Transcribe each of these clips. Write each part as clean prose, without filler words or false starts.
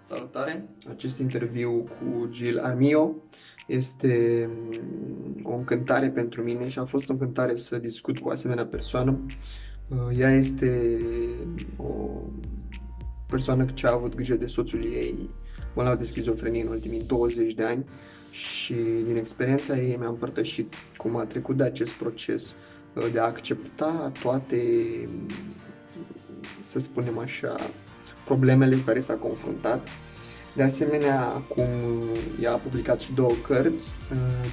Salutare! Acest interviu cu Jill Armijo este o încântare pentru mine și a fost o încântare să discut cu o asemenea persoană. Ea este o persoană ce a avut grijă de soțul ei bolnav de schizofrenie în ultimii 20 de ani și din experiența ei mi-a împărtășit cum a trecut de acest proces de a accepta toate, să spunem așa, problemele cu care s-a confruntat. De asemenea, acum ea a publicat și două cărți,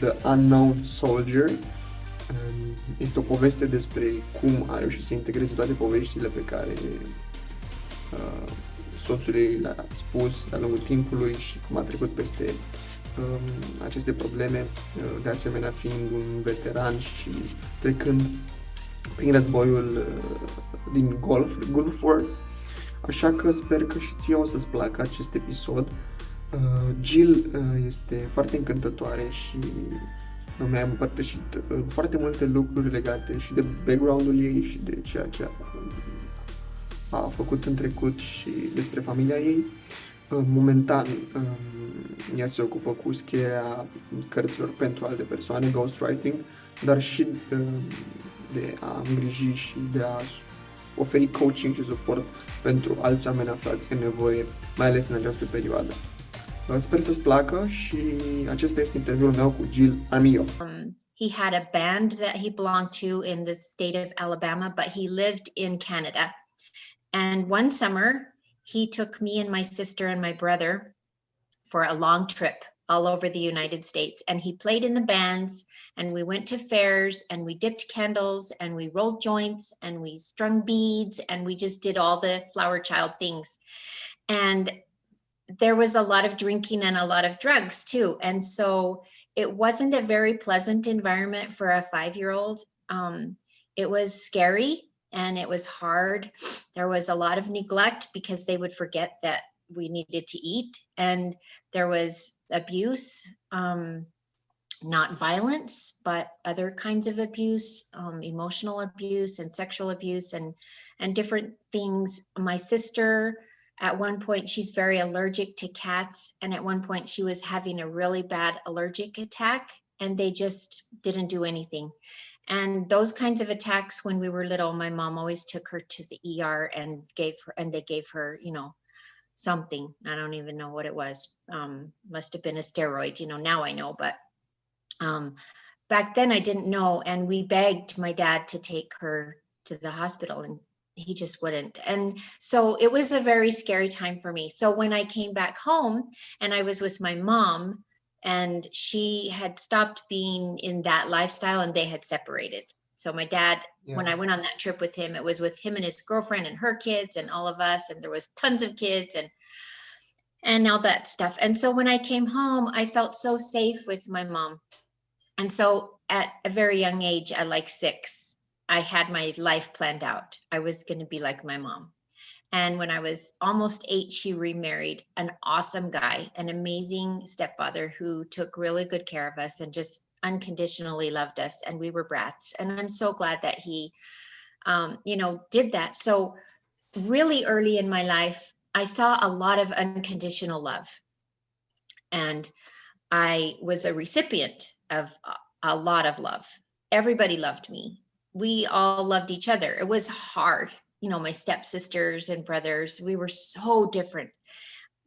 The Unknown Soldier. Este o poveste despre cum a reușit să integreze toate poveștile pe care soțul ei le-a spus de-a lungul timpului și cum a trecut peste aceste probleme, de asemenea fiind un veteran și trecând prin războiul din Gulf War. Așa că sper că și ție o să-ți placă acest episod. Jill este foarte încântătoare și mi-a împărtășit foarte multe lucruri legate și de background-ul ei și de ceea ce a făcut în trecut și despre familia ei. Momentan ea se ocupă cu scrierea cărților pentru alte persoane, ghostwriting, dar și de a îngriji și de a oferi coaching și suport pentru alți oameni aflați în nevoie, mai ales în această perioadă. Sper să-ți placă și acesta este interviul meu cu Jill Armijo. He had a band that he belonged to in the state of Alabama, but he lived in Canada. And one summer, he took me and my sister and my brother for a long trip all over the United States. And he played in the bands, and we went to fairs, and we dipped candles, and we rolled joints, and we strung beads, and we just did all the flower child things. And there was a lot of drinking and a lot of drugs too. And so it wasn't a very pleasant environment for a 5-year-old. It was scary and it was hard. There was a lot of neglect because they would forget that we needed to eat. And there was abuse, not violence, but other kinds of abuse, emotional abuse and sexual abuse and different things. My sister, at one point, she's very allergic to cats. And at one point she was having a really bad allergic attack and they just didn't do anything. And those kinds of attacks when we were little, my mom always took her to the ER and they gave her, something. I don't even know what it was. Must have been a steroid, now I know, but back then I didn't know. And we begged my dad to take her to the hospital and he just wouldn't. And so it was a very scary time for me. So when I came back home and I was with my mom and she had stopped being in that lifestyle and they had separated. So my dad, when I went on that trip with him, it was with him and his girlfriend and her kids and all of us. And there was tons of kids and all that stuff. And so when I came home, I felt so safe with my mom. And so at a very young age, at like 6, I had my life planned out. I was going to be like my mom. And when I was almost 8, she remarried an awesome guy, an amazing stepfather who took really good care of us and just unconditionally loved us. And we were brats. And I'm so glad that he, did that. So really early in my life, I saw a lot of unconditional love. And I was a recipient of a lot of love. Everybody loved me. We all loved each other. It was hard. My stepsisters and brothers, we were so different,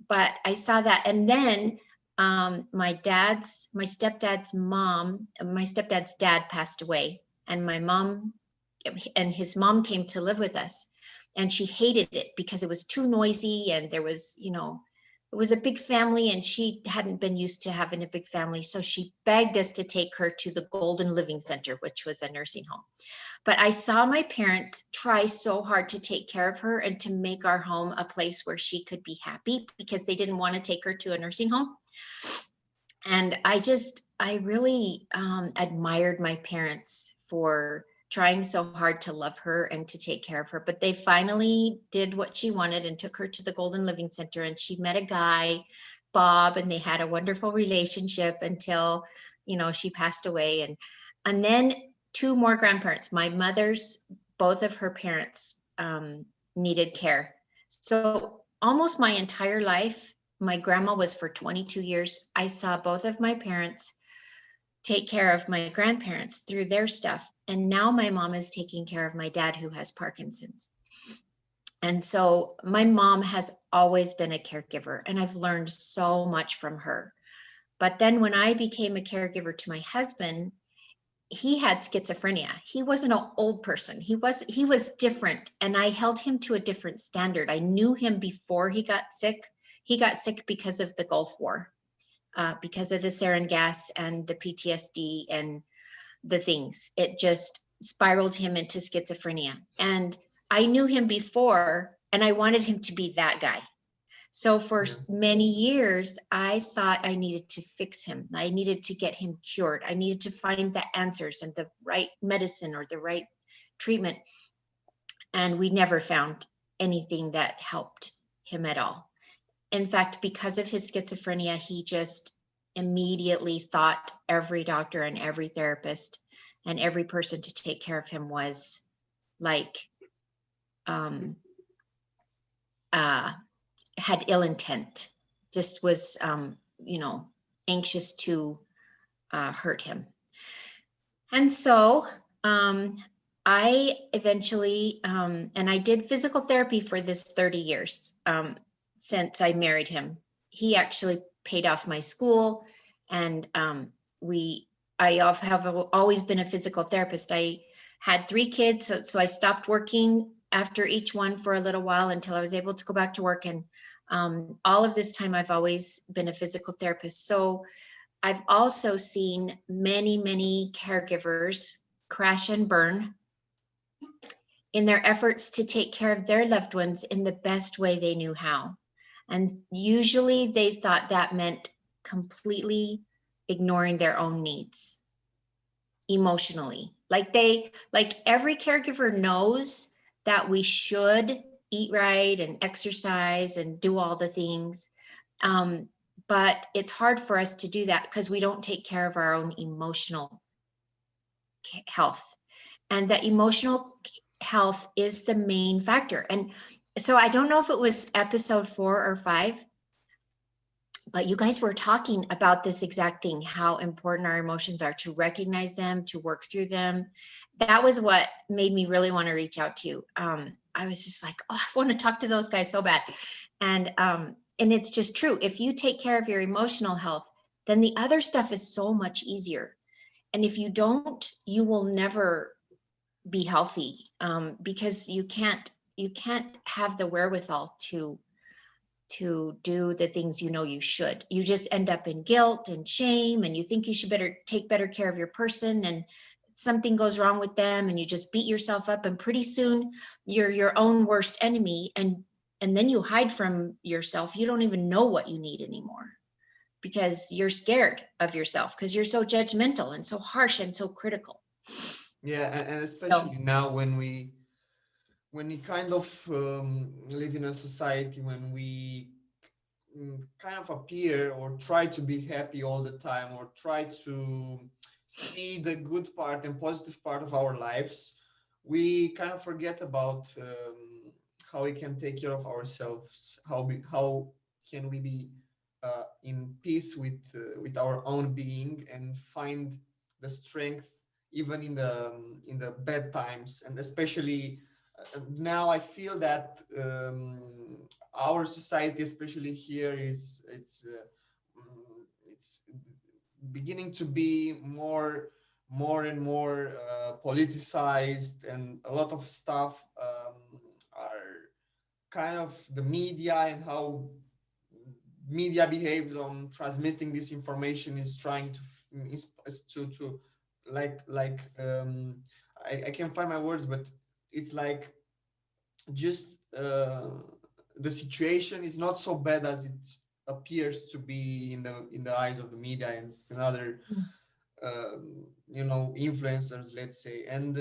but I saw that. And then my stepdad's dad passed away and my mom and his mom came to live with us and she hated it because it was too noisy and there was, it was a big family and she hadn't been used to having a big family. So she begged us to take her to the Golden Living Center, which was a nursing home. But I saw my parents try so hard to take care of her and to make our home a place where she could be happy because they didn't want to take her to a nursing home. And I really admired my parents for trying so hard to love her and to take care of her. But they finally did what she wanted and took her to the Golden Living Center. And she met a guy, Bob, and they had a wonderful relationship until, she passed away. And then 2 more grandparents, my mother's, both of her parents needed care. So almost my entire life, My grandma was for 22 years. I saw both of my parents take care of my grandparents through their stuff. And now my mom is taking care of my dad who has Parkinson's. And so my mom has always been a caregiver, and I've learned so much from her. But then when I became a caregiver to my husband, he had schizophrenia. He wasn't an old person. He was different, and I held him to a different standard. I knew him before he got sick. He got sick because of the Gulf War, because of the sarin gas and the PTSD and the things. It just spiraled him into schizophrenia. And I knew him before, and I wanted him to be that guy. So for Yeah. many years, I thought I needed to fix him. I needed to get him cured. I needed to find the answers and the right medicine or the right treatment. And we never found anything that helped him at all. In fact, because of his schizophrenia, he just immediately thought every doctor and every therapist and every person to take care of him was like, um, had ill intent, just was, anxious to hurt him. And so I eventually, and I did physical therapy for this 30 years since I married him. He actually paid off my school, and I have always been a physical therapist. I had 3 kids, so I stopped working after each one for a little while until I was able to go back to work. And all of this time, I've always been a physical therapist. So I've also seen many, many caregivers crash and burn in their efforts to take care of their loved ones in the best way they knew how. And usually they thought that meant completely ignoring their own needs emotionally. Like every caregiver knows that we should eat right and exercise and do all the things. But it's hard for us to do that because we don't take care of our own emotional health. And that emotional health is the main factor. And so I don't know if it was episode 4 or 5, but you guys were talking about this exact thing, how important our emotions are, to recognize them, to work through them. That was what made me really want to reach out to you. I was just like, oh, I want to talk to those guys so bad. And it's just true. If you take care of your emotional health, then the other stuff is so much easier. And if you don't, you will never be healthy, because you can't have the wherewithal to do the things you should. You just end up in guilt and shame, and you think you should take better care of your person, and something goes wrong with them and you just beat yourself up, and pretty soon you're your own worst enemy, and then you hide from yourself. You don't even know what you need anymore because you're scared of yourself, because you're so judgmental and so harsh and so critical. Yeah, and So especially now when we kind of live in a society when we kind of appear or try to be happy all the time, or try to see the good part and positive part of our lives, we kind of forget about how we can take care of ourselves, how can we be in peace with our own being and find the strength even in the bad times. And especially now I feel that our society, especially here, it's beginning to be more and more politicized, and a lot of stuff are kind of the media, and how media behaves on transmitting this information is trying to I can't find my words, but it's like just the situation is not so bad as it appears to be in the eyes of the media and other influencers, let's say. And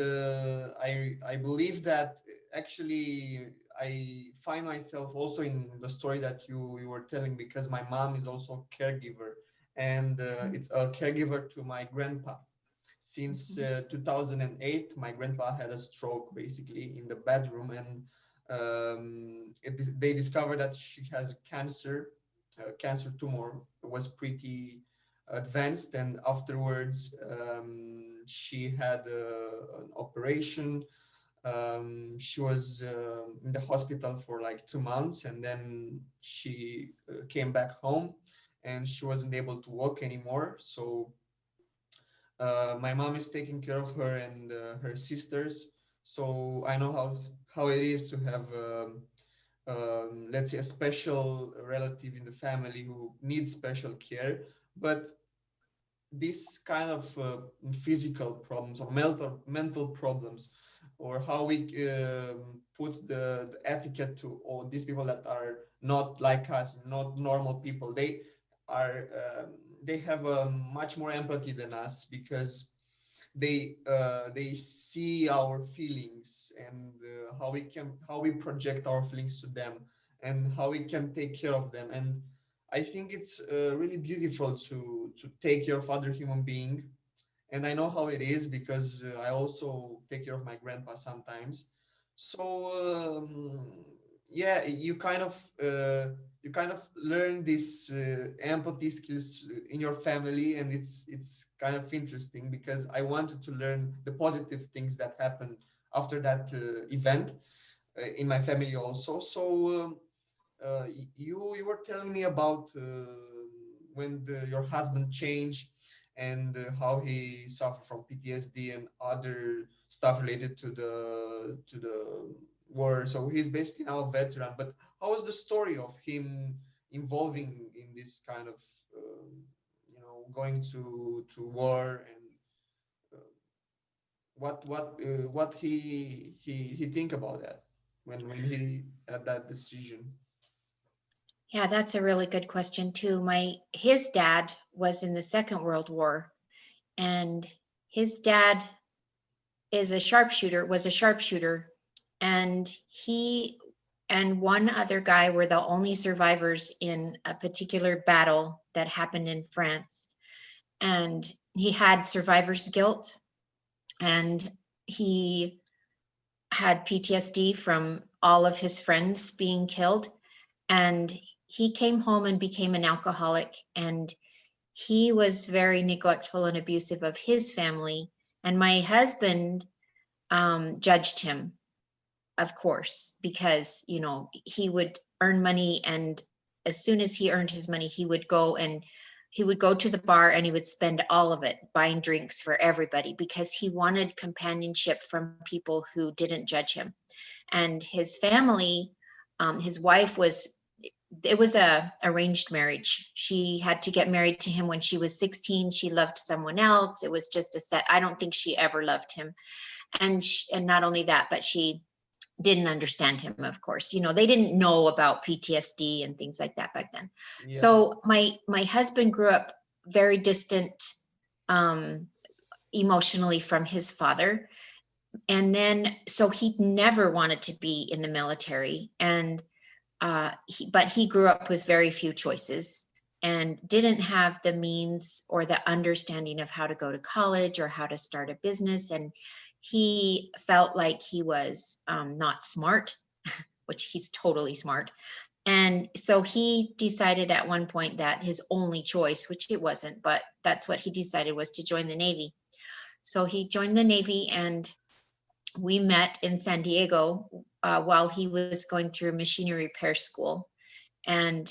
I believe that actually I find myself also in the story that you were telling, because my mom is also a caregiver, and it's a caregiver to my grandpa. Since 2008, my grandpa had a stroke basically in the bedroom, and they discovered that she has cancer, cancer tumor was pretty advanced, and afterwards she had an operation. She was in the hospital for like 2 months, and then she came back home, and she wasn't able to walk anymore. So my mom is taking care of her and her sisters. So I know how it is to have let's say a special relative in the family who needs special care. But this kind of physical problems or mental problems, or how we put the etiquette to all these people that are not like us, not normal people. Are they have much more empathy than us, because they see our feelings, and how we project our feelings to them, and how we can take care of them. And I think it's really beautiful to take care of other human being. And I know how it is, because I also take care of my grandpa sometimes. So yeah, you kind of learn this empathy skills in your family, and it's kind of interesting, because I wanted to learn the positive things that happened after that event in my family also. So you were telling me about when your husband changed, and how he suffered from PTSD and other stuff related to the war. So he's basically now a veteran. But how was the story of him involving in this kind of going to war, and what he think about that when he had that decision? Yeah, that's a really good question too. His dad was in the Second World War, and his dad was a sharpshooter, and he and one other guy were the only survivors in a particular battle that happened in France. And he had survivor's guilt, and he had PTSD from all of his friends being killed. And he came home and became an alcoholic, and he was very neglectful and abusive of his family. And my husband judged him, of course, because he would earn money, and as soon as he earned his money, he would go to the bar, and he would spend all of it buying drinks for everybody, because he wanted companionship from people who didn't judge him. And his family, his wife it was a arranged marriage. She had to get married to him when she was 16. She loved someone else. It was just a set. I don't think she ever loved him. And not only that, but she didn't understand him, of course. They didn't know about PTSD and things like that back then. Yeah. So my husband grew up very distant emotionally from his father. And then, so he never wanted to be in the military. And but he grew up with very few choices, and didn't have the means or the understanding of how to go to college or how to start a business. And he felt like he was not smart, which he's totally smart. And so he decided at one point that his only choice, which it wasn't, but that's what he decided, was to join the Navy. So he joined the Navy, and we met in San Diego while he was going through machinery repair school. And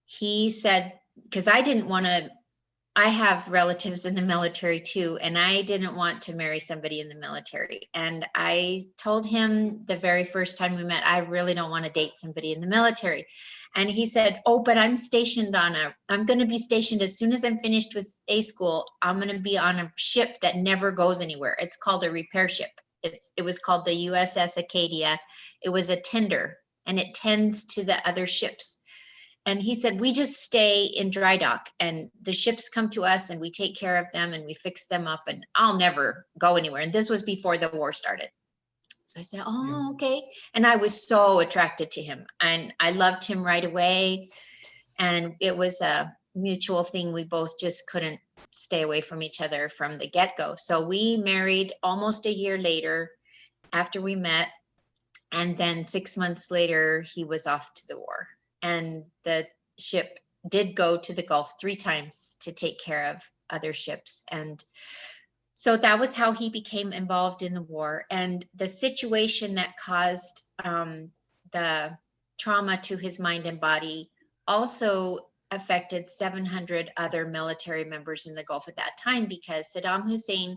he said, because I have relatives in the military too, and I didn't want to marry somebody in the military. And I told him the very first time we met, I really don't want to date somebody in the military. And he said, oh, but I'm going to be stationed as soon as I'm finished with A school. I'm going to be on a ship that never goes anywhere. It's called a repair ship. It was called the USS Acadia. It was a tender, and it tends to the other ships. And he said, we just stay in dry dock, and the ships come to us, and we take care of them, and we fix them up, and I'll never go anywhere. And this was before the war started. So I said, oh, okay. And I was so attracted to him, and I loved him right away. And it was a mutual thing. We both just couldn't stay away from each other from the get-go. So we married almost a year later after we met. And then 6 months later, he was off to the war. And the ship did go to the Gulf 3 times to take care of other ships. And so that was how he became involved in the war. And the situation that caused the trauma to his mind and body also affected 700 other military members in the Gulf at that time, because Saddam Hussein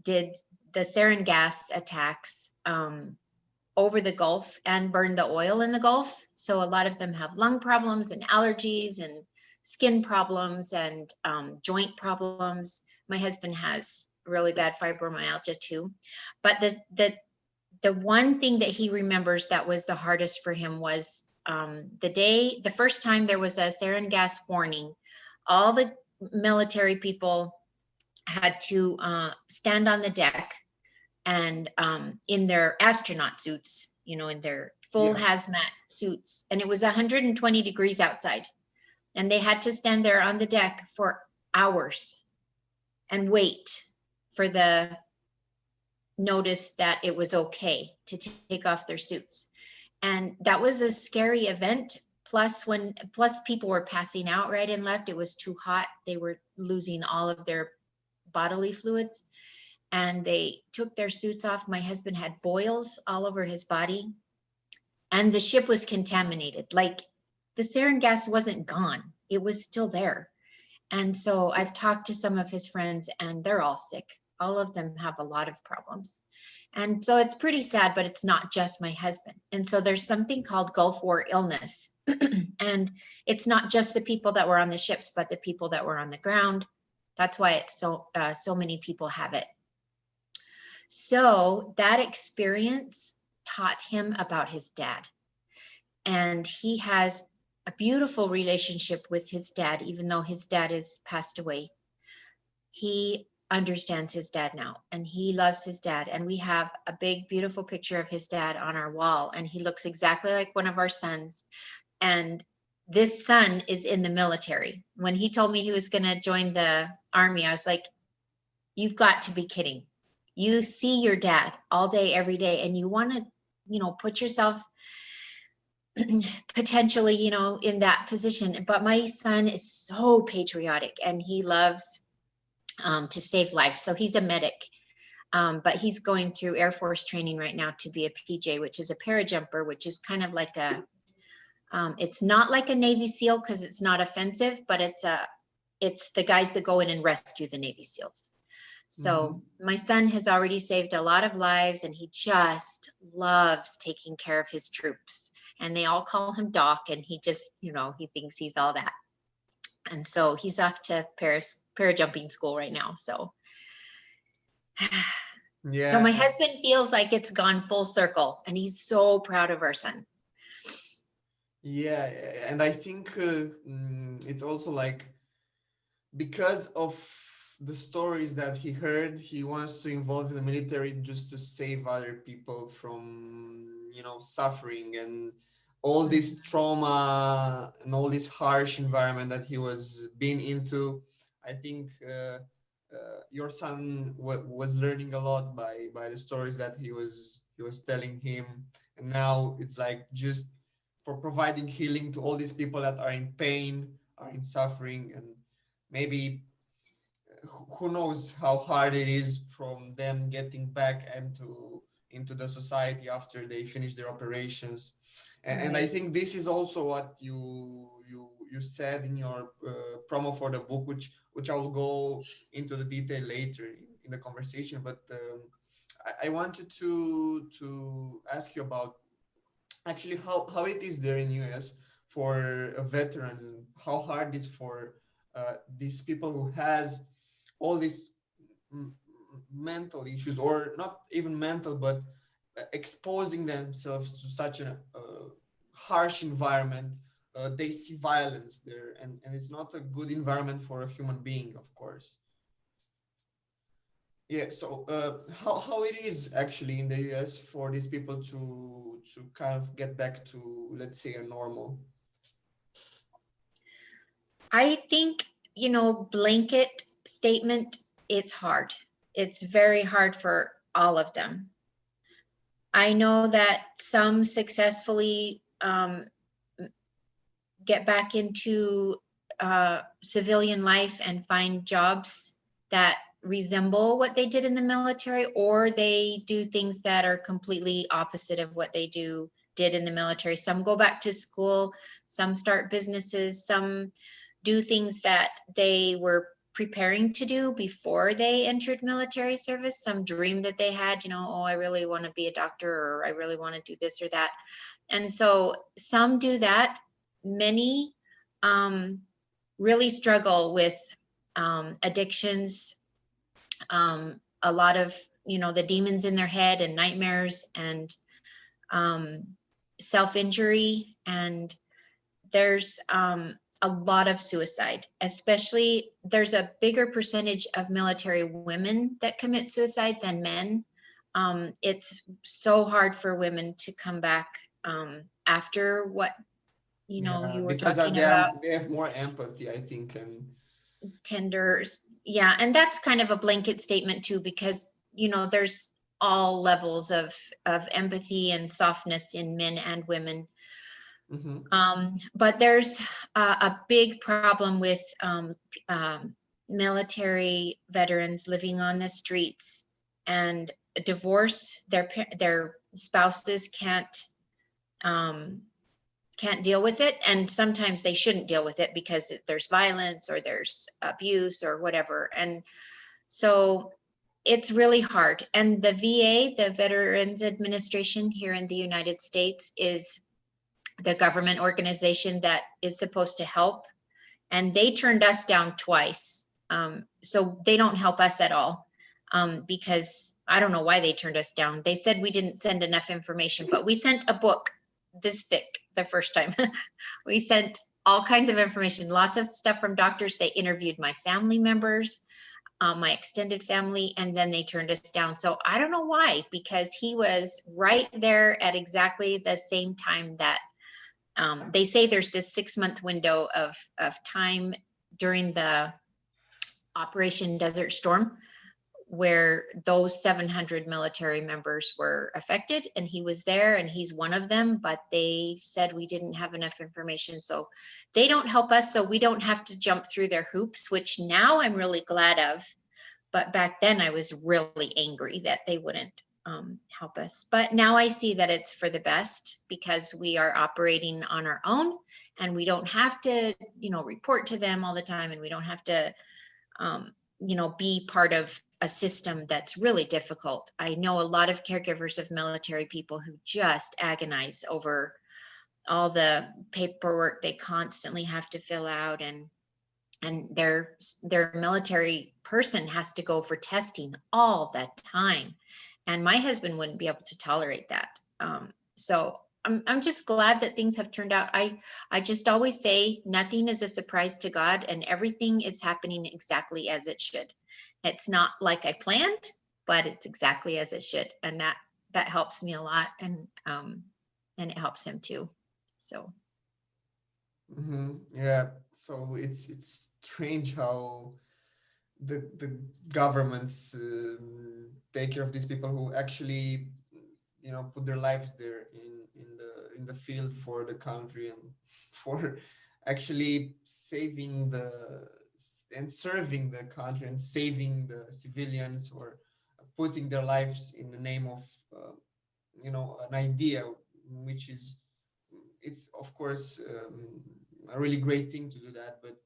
did the sarin gas attacks over the Gulf and burned the oil in the Gulf. So a lot of them have lung problems and allergies and skin problems and joint problems. My husband has really bad fibromyalgia too. But the one thing that he remembers that was the hardest for him was the first time there was a sarin gas warning. All the military people had to stand on the deck and in their astronaut suits, you know, in their full hazmat suits. And it was 120 degrees outside. And they had to stand there on the deck for hours and wait for the notice that it was okay to take off their suits. And that was a scary event. Plus people were passing out right and left. It was too hot. They were losing all of their bodily fluids. And they took their suits off. My husband had boils all over his body. And the ship was contaminated. Like, the sarin gas wasn't gone. It was still there. And so I've talked to some of his friends and they're all sick. All of them have a lot of problems. And so it's pretty sad, but it's not just my husband. And so there's something called Gulf War illness. And it's not just the people that were on the ships, but the people that were on the ground. That's why it's so many people have it. So that experience taught him about his dad. And he has a beautiful relationship with his dad, even though his dad is passed away. He understands his dad now and he loves his dad. And we have a big, beautiful picture of his dad on our wall. And he looks exactly like one of our sons. And this son is in the military. When he told me he was going to join the army, I was like, you've got to be kidding. You see your dad all day, every day, and you want to, you know, put yourself potentially, you know, in that position. But my son is so patriotic and he loves to save lives. So he's a medic, but he's going through Air Force training right now to be a PJ, which is a parajumper, which is kind of like it's not like a Navy SEAL because it's not offensive, but it's the guys that go in and rescue the Navy SEALs. So my son has already saved a lot of lives and he just loves taking care of his troops. And they all call him Doc, and he just, you know, he thinks he's all that. And so he's off to parajumping school right now. So, so my husband feels like it's gone full circle and he's so proud of our son. Yeah, and I think it's also like, because of the stories that he heard, he wants to involve in the military just to save other people from, you know, suffering and all this trauma and all this harsh environment that he was being into. I think your son was learning a lot by the stories that he was telling him, and now it's like just for providing healing to all these people that are in pain, are in suffering, and maybe who knows how hard it is from them getting back into the society after they finish their operations. And I think this is also what you said in your promo for the book, which I will go into the detail later in the conversation. But I wanted to ask you about actually how it is there in US for veterans, and how hard it is for these people who has all these mental issues, or not even mental, but exposing themselves to such a harsh environment. They see violence there, and it's not a good environment for a human being, of course. Yeah, so how it is actually in the US for these people to kind of get back to, let's say, a normal? I think, you know, blanket statement, it's hard. It's very hard for all of them. I know that some successfully get back into civilian life and find jobs that resemble what they did in the military, or they do things that are completely opposite of what they did in the military. Some go back to school, some start businesses, some do things that they were preparing to do before they entered military service. Some dream that they had, oh, I really want to be a doctor, or I really want to do this or that. And so some do that. Many really struggle with addictions, a lot of, the demons in their head and nightmares and self-injury. And there's a lot of suicide, especially there's a bigger percentage of military women that commit suicide than men. It's so hard for women to come back after what, you were because talking about. they have more empathy, I think, and Tenders. Yeah. And that's kind of a blanket statement too, because, there's all levels of empathy and softness in men and women. But there's a big problem with military veterans living on the streets, and divorce. Their spouses can't deal with it, and sometimes they shouldn't deal with it because there's violence or there's abuse or whatever. And so it's really hard. And the VA, the Veterans Administration here in the United States, is the government organization that is supposed to help, and they turned us down twice. So they don't help us at all, because I don't know why they turned us down. They said we didn't send enough information, but we sent a book this thick the first time. We sent all kinds of information, lots of stuff from doctors. They interviewed my family members, my extended family, and then they turned us down. So I don't know why, because he was right there at exactly the same time that they say there's this 6-month window of time during the Operation Desert Storm where those 700 military members were affected, and he was there, and he's one of them, but they said we didn't have enough information. So they don't help us, so we don't have to jump through their hoops, which now I'm really glad of. But back then I was really angry that they wouldn't help us. But now I see that it's for the best, because we are operating on our own, and we don't have to, report to them all the time, and we don't have to, be part of a system that's really difficult. I know a lot of caregivers of military people who just agonize over all the paperwork they constantly have to fill out, and their military person has to go for testing all the time. And my husband wouldn't be able to tolerate that. So I'm just glad that things have turned out. I just always say nothing is a surprise to God, and everything is happening exactly as it should. It's not like I planned, but it's exactly as it should. And that helps me a lot. And it helps him too. So. Yeah. So it's strange how the governments take care of these people who actually, put their lives there in the field for the country, and for actually saving and serving the country and saving the civilians, or putting their lives in the name of an idea, which is, it's of course a really great thing to do that. But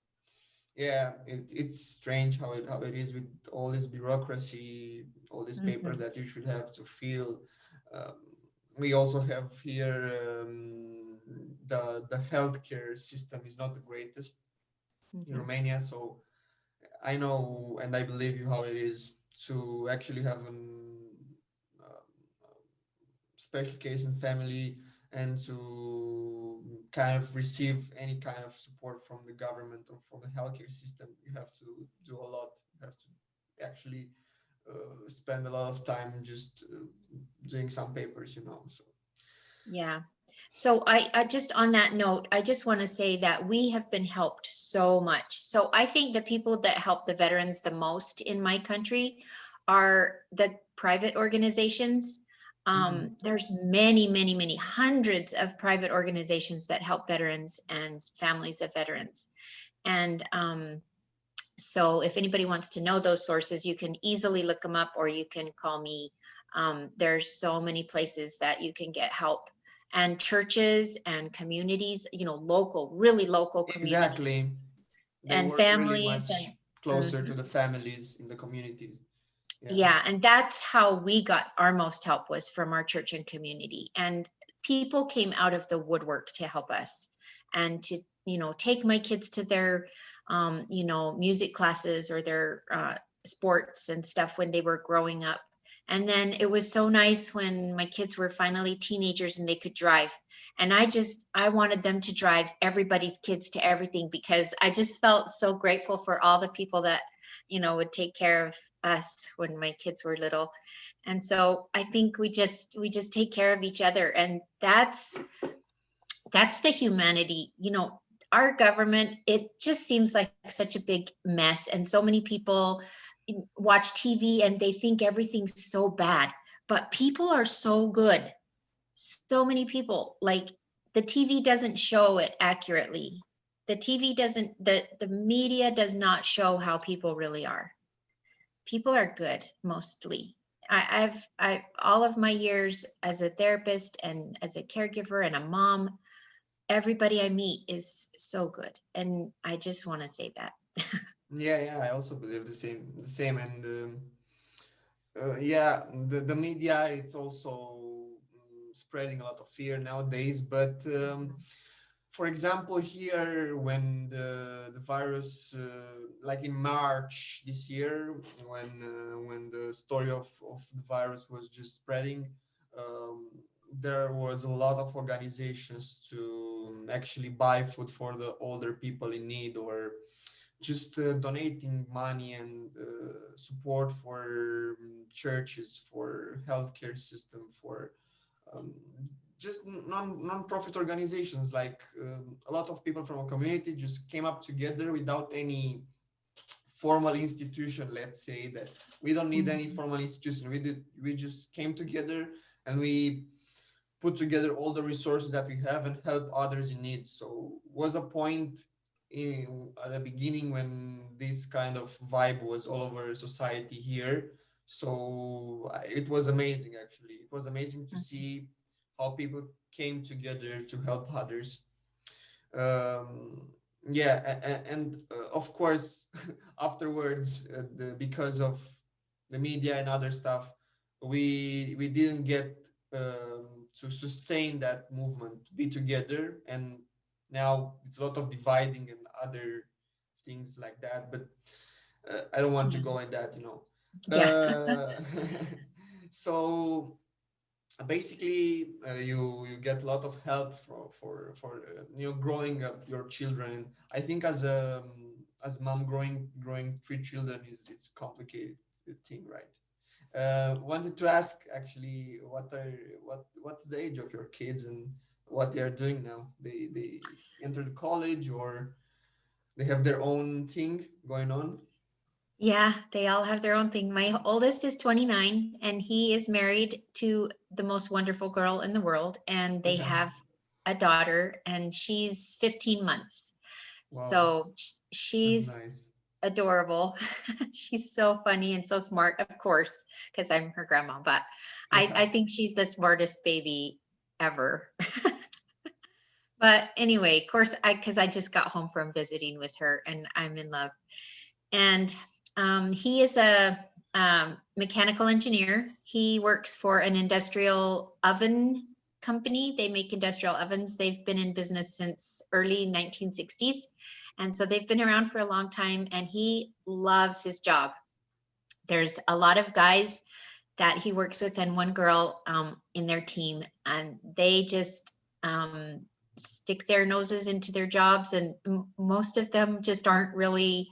yeah, it's strange how it is with all this bureaucracy, all these papers that you should have to fill. We also have here the healthcare system is not the greatest in Romania. So I know, and I believe you, how it is to actually have special case in family, and to kind of receive any kind of support from the government or from the healthcare system. You have to do a lot. You have to actually spend a lot of time just doing some papers, So Yeah. So I just, on that note, I just want to say that we have been helped so much. So I think the people that help the veterans the most in my country are the private organizations. There's many, many, many hundreds of private organizations that help veterans and families of veterans. And so if anybody wants to know those sources, you can easily look them up, or you can call me. There's so many places that you can get help, and churches and communities, local, really local communities Exactly. They and work really families. much closer to the families in the communities. Yeah. Yeah, and that's how we got our most help, was from our church and community. And people came out of the woodwork to help us, and to, take my kids to their, music classes, or their sports and stuff when they were growing up. And then it was so nice when my kids were finally teenagers and they could drive. And I wanted them to drive everybody's kids to everything, because I just felt so grateful for all the people that, would take care of us when my kids were little. And so I think we just take care of each other, and that's the humanity. Our government, it just seems like such a big mess, and so many people watch TV and they think everything's so bad, but people are so good. So many people, like, the TV doesn't show it accurately. The media does not show how people really are. People are good, mostly. I all of my years as a therapist and as a caregiver and a mom, everybody I meet is so good, and I just want to say that. Yeah, I also believe the same, and yeah, the media, it's also spreading a lot of fear nowadays. But for example, here, when the virus, like in March this year, when the story of the virus was just spreading, um, there was a lot of organizations to actually buy food for the older people in need, or just donating money and support for churches, for healthcare system, for um, just non-profit organizations. Like a lot of people from a community just came up together without any formal institution. Let's say that we don't need any formal institution. We just came together, and we put together all the resources that we have and help others in need. So was a point at the beginning when this kind of vibe was all over society here. So it was amazing, actually. It was amazing to see how people came together to help others. um, yeah, and of course, afterwards, because of the media and other stuff, we didn't get to sustain that movement, to be together, and now it's a lot of dividing and other things like that. But I don't want to go in that. Yeah. Uh, so basically, you get a lot of help for growing up your children. I think as mom, growing three children is it's a complicated thing, right? Wanted to ask, actually, what's the age of your kids and what they are doing now? They entered college, or they have their own thing going on? Yeah, they all have their own thing. My oldest is 29, and he is married to the most wonderful girl in the world, and they have a daughter, and she's 15 months. Wow, So that's she's nice. adorable. She's so funny and so smart, of course, because I'm her grandma, but I think she's the smartest baby ever. But anyway, of course, because I just got home from visiting with her, and I'm in love. And he is a mechanical engineer. He works for an industrial oven company. They make industrial ovens. They've been in business since early 1960s. And so they've been around for a long time, and he loves his job. There's a lot of guys that he works with, and one girl in their team, and they just stick their noses into their jobs, and most of them just aren't really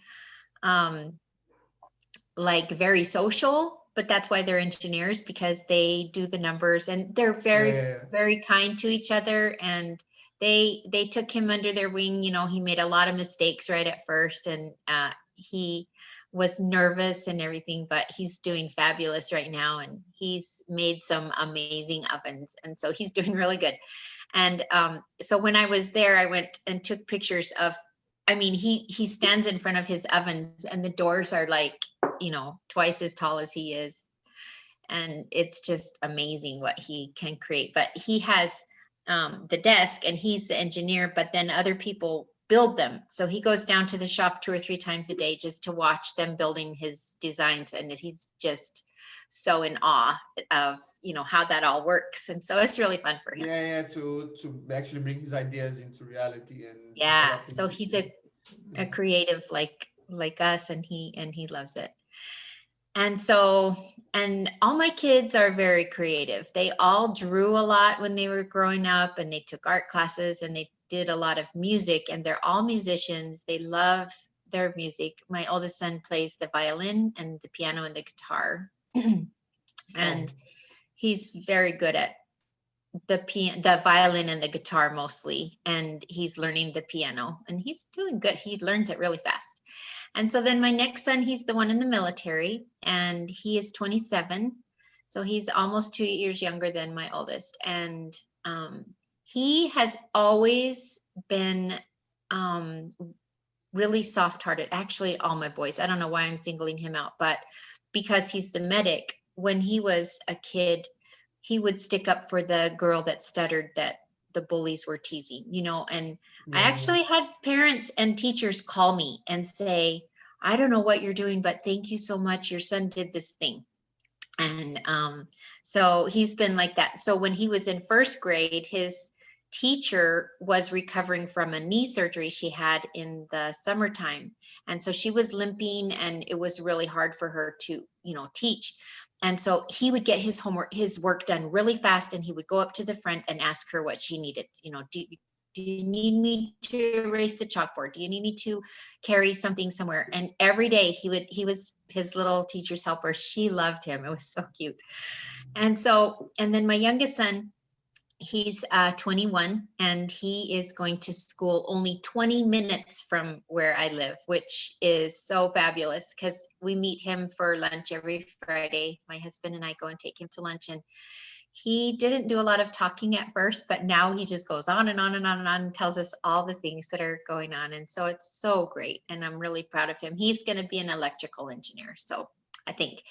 like very social, but that's why they're engineers, because they do the numbers, and they're Yeah, very, yeah, very kind to each other, and they took him under their wing. You know, he made a lot of mistakes right at first, and he was nervous and everything, but he's doing fabulous right now, and he's made some amazing ovens, and so he's doing really good. And so when I was there, I went and took pictures of, I mean, he stands in front of his ovens, and the doors are like, you know, twice as tall as he is, and it's just amazing what he can create. But he has the desk, and he's the engineer, but then other people build them. So he goes down to the shop 2 or 3 times a day just to watch them building his designs, and he's just so in awe of, you know, how that all works. And so it's really fun for him. Yeah, to actually bring his ideas into reality and Yeah, developing so it. he's a creative like us, and he loves it. And so, and all my kids are very creative. They all drew a lot when they were growing up, and they took art classes, and they did a lot of music, and they're all musicians. They love their music. My oldest son plays the violin and the piano and the guitar. And he's very good at the violin and the guitar mostly, and he's learning the piano, and he's doing good. He learns it really fast. And so then my next son, he's the one in the military, and he is 27. So he's almost 2 years younger than my oldest. And he has always been really soft-hearted. Actually, all my boys. I don't know why I'm singling him out, but because he's the medic, when he was a kid, he would stick up for the girl that stuttered that the bullies were teasing, you know. And I actually had parents and teachers call me and say, I don't know what you're doing, but thank you so much. Your son did this thing. And so he's been like that. So when he was in first grade, his teacher was recovering from a knee surgery she had in the summertime. And so she was limping, and it was really hard for her to, you know, teach. And so he would get his work done really fast, and he would go up to the front and ask her what she needed. You know, do you need me to erase the chalkboard? Do you need me to carry something somewhere? And every day he was his little teacher's helper. She loved him. It was so cute. And so, and then my youngest son, he's 21, and he is going to school only 20 minutes from where I live, which is so fabulous because we meet him for lunch every Friday. My husband and I go and take him to lunch, and he didn't do a lot of talking at first, but now he just goes on and on and on and on and tells us all the things that are going on. And so it's so great, and I'm really proud of him. He's going to be an electrical engineer. So I think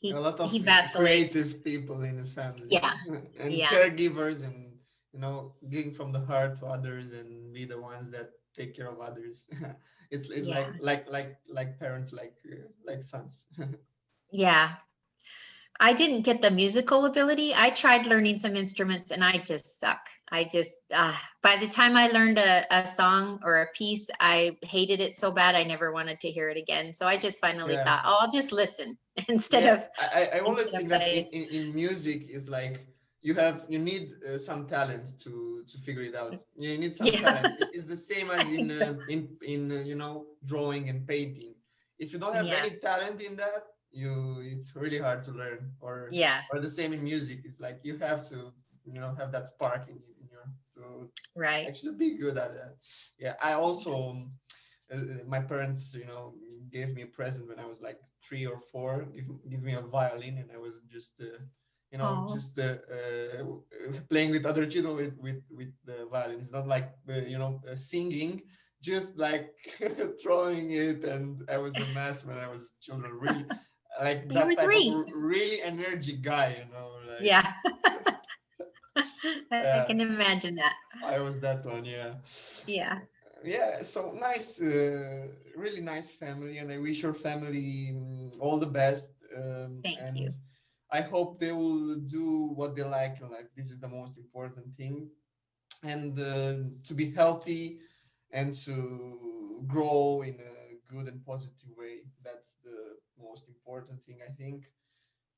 A lot of he vacillates. creative people in the family. Yeah. And Yeah. caregivers, and you know, giving from the heart to others and be the ones that take care of others. It's Yeah. like parents, like sons. Yeah. I didn't get the musical ability. I tried learning some instruments, and I just suck. I just, by the time I learned a song or a piece, I hated it so bad I never wanted to hear it again. So I just finally thought, oh, I'll just listen instead of. I always think that playing. in music is like you need some talent to figure it out. You need some talent. It's the same as in you know, drawing and painting. If you don't have any talent in that, it's really hard to learn. Or the same in music. It's like you have to, you know, have that spark in your to actually be good at that. Yeah, I also my parents, you know, gave me a present when I was like 3 or 4. Give me a violin, and I was just you know, just playing with other children with the violin. It's not like you know, singing, just like throwing it, and I was a mess when I was children. Really, like that type of really energetic guy, you know. Like, I can imagine that. I was that one, yeah. So nice, really nice family, and I wish your family all the best. Thank you. I hope they will do what they like in life. This is the most important thing, and to be healthy and to grow in a good and positive way. That's the most important thing, I think.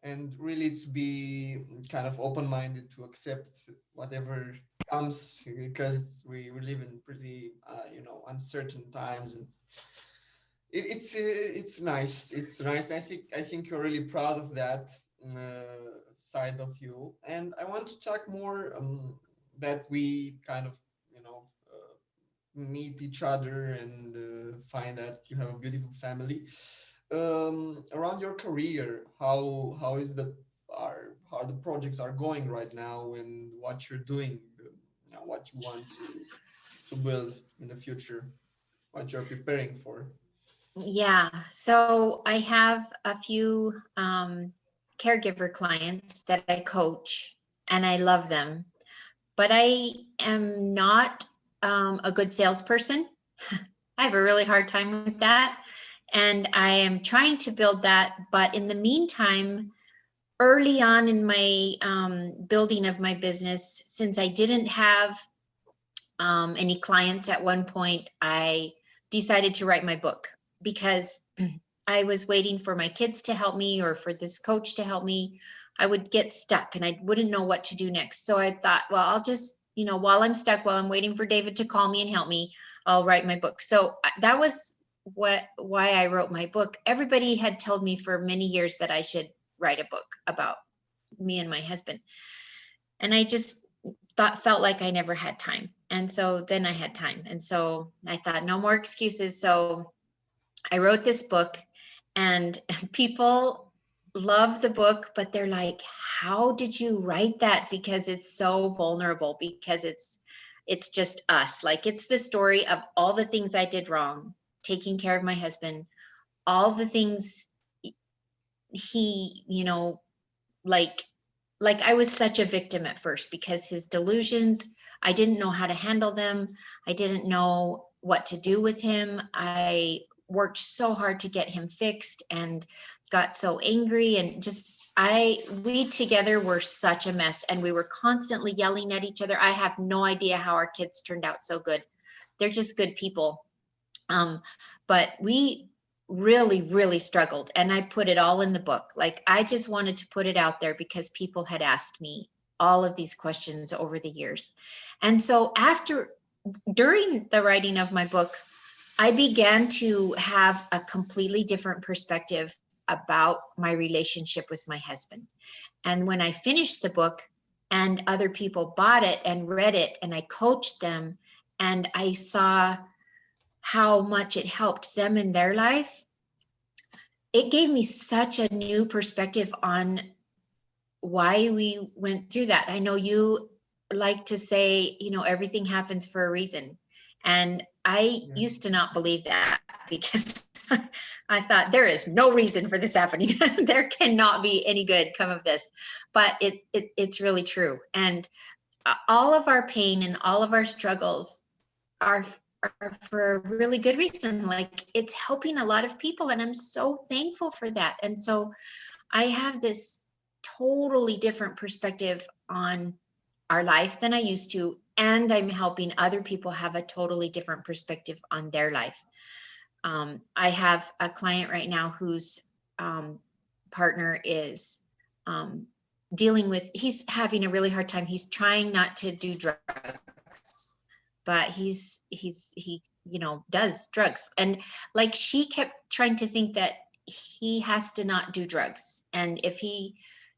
And really to be kind of open-minded to accept whatever comes, because we live in pretty you know, uncertain times, and it's nice. It's nice. I think you're really proud of that side of you. And I want to talk more that we kind of, you know, meet each other and find that you have a beautiful family. Around your career, how is the how the projects are going right now, and what you're doing, what you want to build in the future, what you're preparing for? Yeah, so I have a few caregiver clients that I coach, and I love them, but I am not a good salesperson. I have a really hard time with that, and I am trying to build that. But in the meantime, early on in my building of my business, since I didn't have any clients at one point, I decided to write my book because I was waiting for my kids to help me or for this coach to help me. I would get stuck and I wouldn't know what to do next. So I thought, well, I'll just, while I'm stuck, while I'm waiting for David to call me and help me, I'll write my book. So that was why I wrote my book. Everybody had told me for many years that I should write a book about me and my husband. And I just felt like I never had time. And so then I had time. And so I thought, no more excuses. So I wrote this book, and people love the book, but they're like, how did you write that? Because it's so vulnerable, because it's just us. Like, it's the story of all the things I did wrong, taking care of my husband, all the things he, like I was such a victim at first because his delusions, I didn't know how to handle them. I didn't know what to do with him. I worked so hard to get him fixed and got so angry, and just we together were such a mess, and we were constantly yelling at each other. I have no idea how our kids turned out so good. They're just good people. But we really, really struggled, and I put it all in the book. Like, I just wanted to put it out there because people had asked me all of these questions over the years. And so during the writing of my book, I began to have a completely different perspective about my relationship with my husband. And when I finished the book and other people bought it and read it, and I coached them, and I saw how much it helped them in their life, it gave me such a new perspective on why we went through that. I know you like to say, everything happens for a reason. And I used to not believe that, because I thought there is no reason for this happening. There cannot be any good come of this. But it's really true. And all of our pain and all of our struggles are for a really good reason. Like, it's helping a lot of people, and I'm so thankful for that. And so I have this totally different perspective on our life than I used to, and I'm helping other people have a totally different perspective on their life. I have a client right now whose partner is he's having a really hard time. He's trying not to do drugs, but he does drugs. And like, she kept trying to think that he has to not do drugs, and if he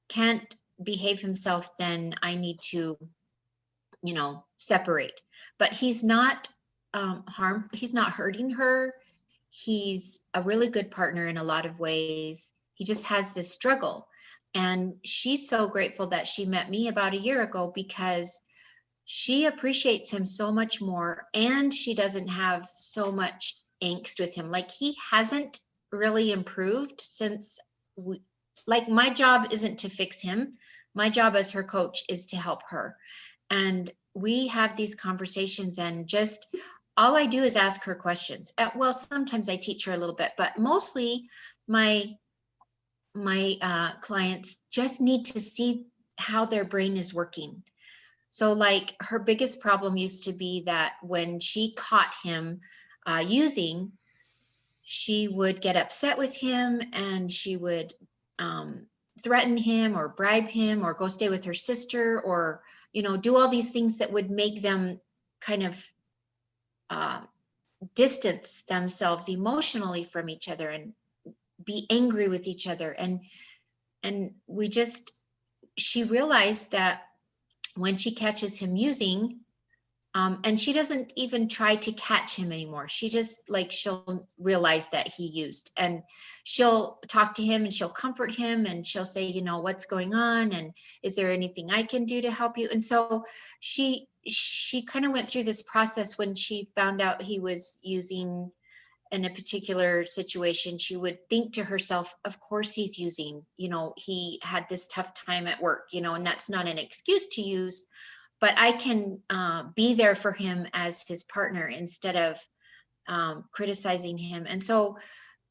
can't behave himself, then I need to separate. But he's not he's not hurting her. He's a really good partner in a lot of ways. He just has this struggle, and she's so grateful that she met me about a year ago, because she appreciates him so much more, and she doesn't have so much angst with him. Like, he hasn't really improved since my job isn't to fix him. My job as her coach is to help her. And we have these conversations, and just all I do is ask her questions. Well, sometimes I teach her a little bit, but mostly my clients just need to see how their brain is working. So, like, her biggest problem used to be that when she caught him using, she would get upset with him, and she would threaten him or bribe him or go stay with her sister, or, do all these things that would make them kind of distance themselves emotionally from each other and be angry with each other. And she realized that when she catches him using, And she doesn't even try to catch him anymore. She just like, she'll realize that he used, and she'll talk to him and she'll comfort him and she'll say, you know, what's going on? And is there anything I can do to help you? And so she kind of went through this process. When she found out he was using in a particular situation, she would think to herself, of course he's using, you know, he had this tough time at work, you know, and that's not an excuse to use, but I can be there for him as his partner instead of criticizing him. And so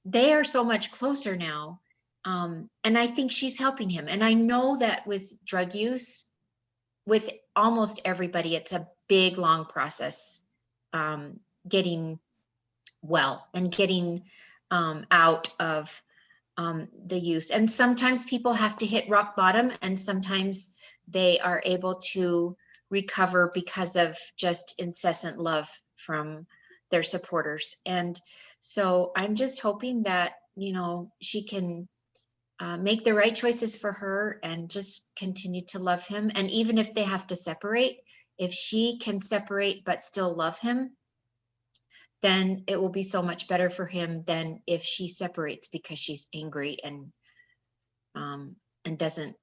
they are so much closer now. And I think she's helping him. And I know that with drug use, with almost everybody, it's a big, long process getting well and getting out of the use. And sometimes people have to hit rock bottom, and sometimes they are able to recover because of just incessant love from their supporters. And so I'm just hoping that, you know, she can make the right choices for her and just continue to love him. And even if they have to separate, if she can separate but still love him, then it will be so much better for him than if she separates because she's angry and doesn't,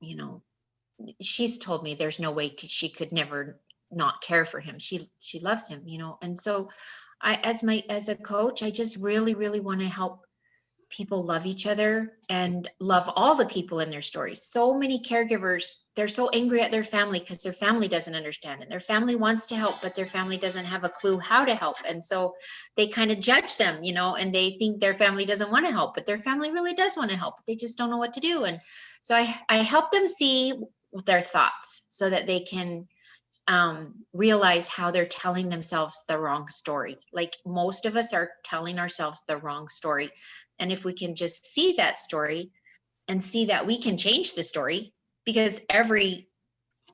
you know, she's told me there's no way she could never not care for him. She loves him, you know. And so as a coach, I just really, really want to help people love each other and love all the people in their stories. So many caregivers, they're so angry at their family because their family doesn't understand, and their family wants to help, but their family doesn't have a clue how to help. And so they kind of judge them, you know, and they think their family doesn't want to help, but their family really does want to help, but they just don't know what to do. And so I help them see their thoughts so that they can realize how they're telling themselves the wrong story. Like most of us are telling ourselves the wrong story. And if we can just see that story and see that we can change the story, because every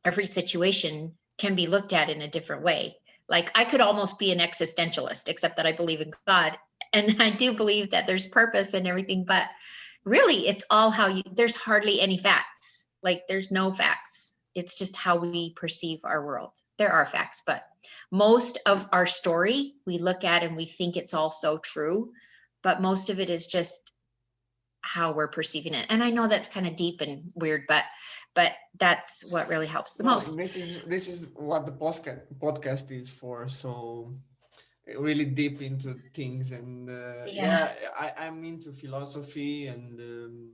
situation can be looked at in a different way. Like I could almost be an existentialist, except that I believe in God. And I do believe that there's purpose and everything, but really it's all there's hardly any facts. Like there's no facts. It's just how we perceive our world. There are facts, but most of our story we look at and we think it's all so true, but most of it is just how we're perceiving it. And I know that's kind of deep and weird, but that's what really helps the most. This is what the podcast is for. So really deep into things, and I'm into philosophy, and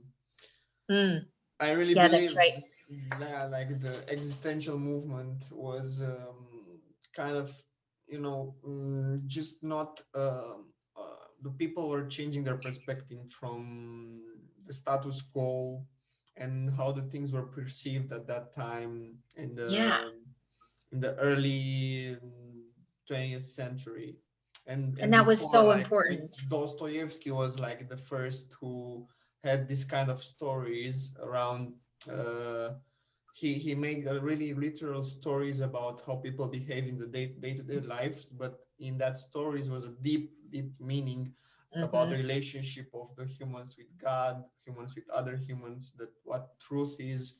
I really That's believe right. like the existential movement was kind of, you know, just not the people were changing their perspective from the status quo and how the things were perceived at that time in the early 20th century. And that was before, so like important. Dostoevsky was like the first who had this kind of stories around. He made really literal stories about how people behave in the day-to-day lives, but in that stories was a deep meaning about the relationship of the humans with God, humans with other humans, that what truth is,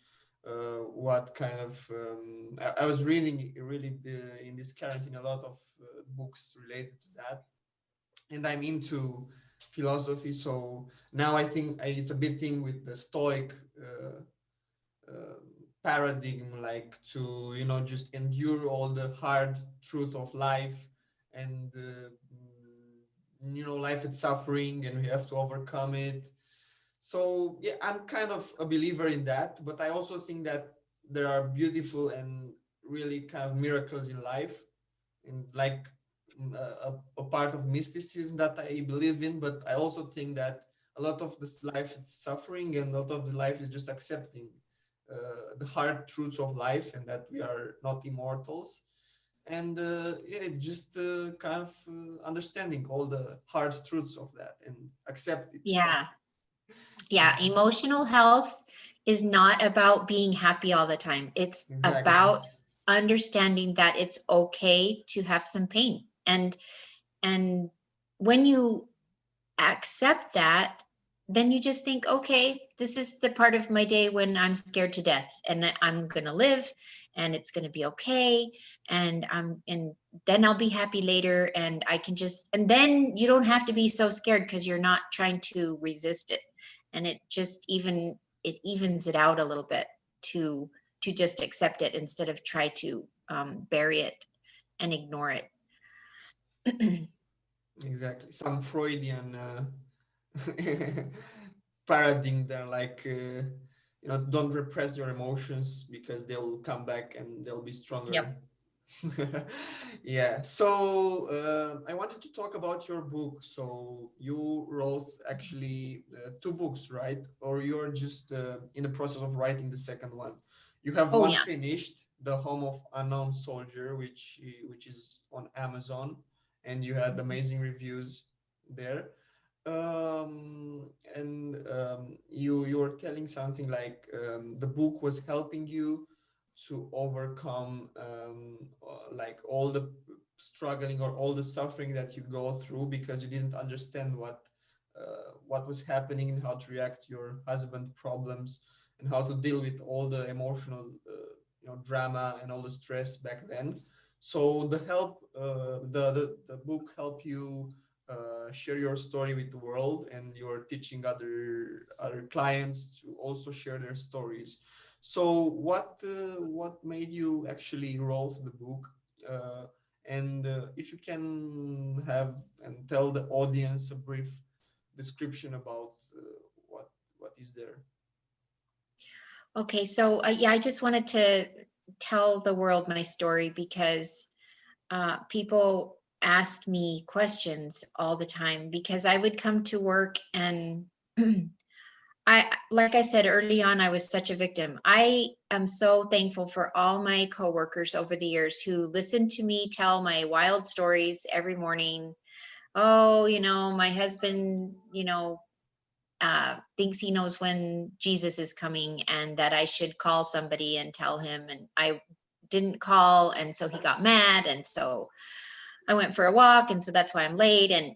what kind of I was reading really in this quarantine a lot of books related to that, and I'm into philosophy. So now I think it's a big thing with the Stoic paradigm, like to, you know, just endure all the hard truth of life, and you know, life is suffering and we have to overcome it. So yeah, I'm kind of a believer in that, but I also think that there are beautiful and really kind of miracles in life, and like a part of mysticism that I believe in. But I also think that a lot of this life is suffering, and a lot of the life is just accepting the hard truths of life, and that we are not immortals. And yeah, just kind of understanding all the hard truths of that and accept it. Yeah, emotional health is not about being happy all the time. It's Exactly. about understanding that it's okay to have some pain. And when you accept that, then you just think, okay, this is the part of my day when I'm scared to death, and I'm going to live, and it's going to be okay, and then I'll be happy later, and I can just, and then you don't have to be so scared because you're not trying to resist it, and it just it evens it out a little bit to just accept it instead of try to bury it and ignore it. Exactly. Some Freudian paradigm there, like don't repress your emotions because they'll come back and they'll be stronger. Yep. Yeah. So I wanted to talk about your book. So you wrote actually two books, right? Or you're just in the process of writing the second one? You have Oh one yeah. finished, The Home of Unknown Soldier, which is on Amazon, and you had amazing reviews there. And you were telling something like the book was helping you to overcome like all the struggling or all the suffering that you go through because you didn't understand what was happening and how to react to your husband problems and how to deal with all the emotional drama and all the stress back then. So the book helped you share your story with the world, and you're teaching other clients to also share their stories. So what made you actually wrote the book? And if you can have and tell the audience a brief description about what is there. Okay, so yeah, I just wanted to tell the world my story because people asked me questions all the time, because I would come to work and like I said early on, I was such a victim. I am so thankful for all my coworkers over the years who listened to me tell my wild stories every morning. Oh, my husband, thinks he knows when Jesus is coming and that I should call somebody and tell him. And I didn't call. And so he got mad. And so I went for a walk. And so that's why I'm late. And,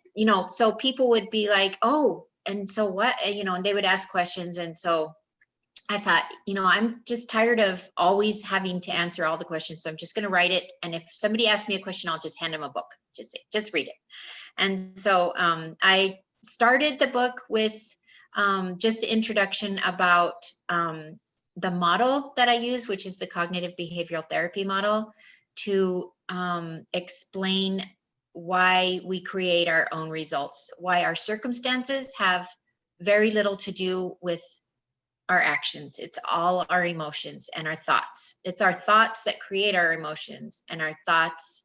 so people would be like, oh, and so what, and they would ask questions. And so I thought, I'm just tired of always having to answer all the questions. So I'm just going to write it. And if somebody asks me a question, I'll just hand them a book. Just read it. And so I started the book with just an introduction about the model that I use, which is the cognitive behavioral therapy model, to explain why we create our own results, why our circumstances have very little to do with our actions. It's all our emotions and our thoughts. It's our thoughts that create our emotions, and our thoughts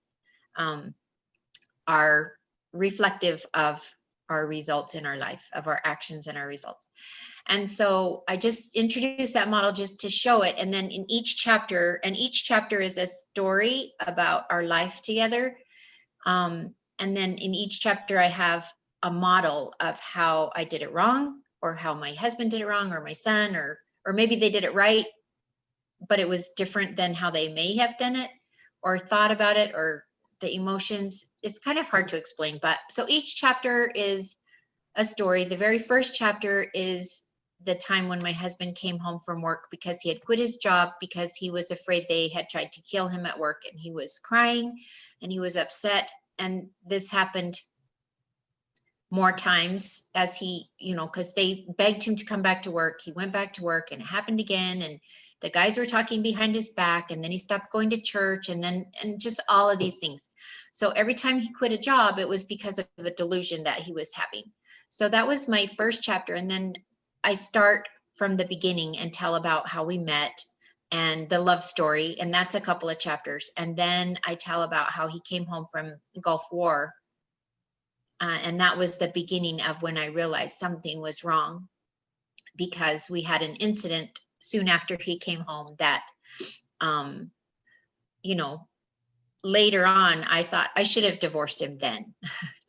are reflective of our results in our life, of our actions and our results. And so I just introduced that model just to show it. And then in each chapter, and each chapter is a story about our life together. And then in each chapter, I have a model of how I did it wrong, or how my husband did it wrong, or my son, or maybe they did it right, but it was different than how they may have done it or thought about it, or the emotions. It's kind of hard to explain, but so each chapter is a story. The very first chapter is the time when my husband came home from work because he had quit his job because he was afraid they had tried to kill him at work, and he was crying and he was upset. And this happened more times as he, because they begged him to come back to work. He went back to work, and it happened again. And the guys were talking behind his back, and then he stopped going to church, and just all of these things. So every time he quit a job, it was because of a delusion that he was having. So that was my first chapter. And then I start from the beginning and tell about how we met and the love story. And that's a couple of chapters. And then I tell about how he came home from the Gulf War. And that was the beginning of when I realized something was wrong, because we had an incident soon after he came home that, later on, I thought I should have divorced him then.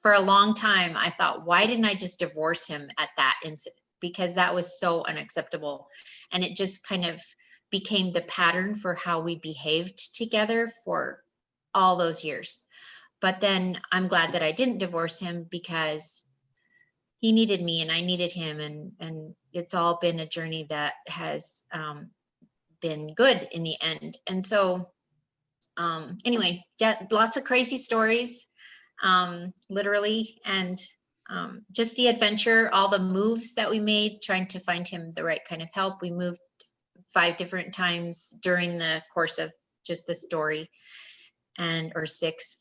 For a long time, I thought, why didn't I just divorce him at that incident? Because that was so unacceptable. And it just kind of became the pattern for how we behaved together for all those years. But then I'm glad that I didn't divorce him, because he needed me and I needed him. And it's all been a journey that has been good in the end. And so anyway, lots of crazy stories, literally, and just the adventure, all the moves that we made, trying to find him the right kind of help. We moved 5 different times during the course of just the story, and or 6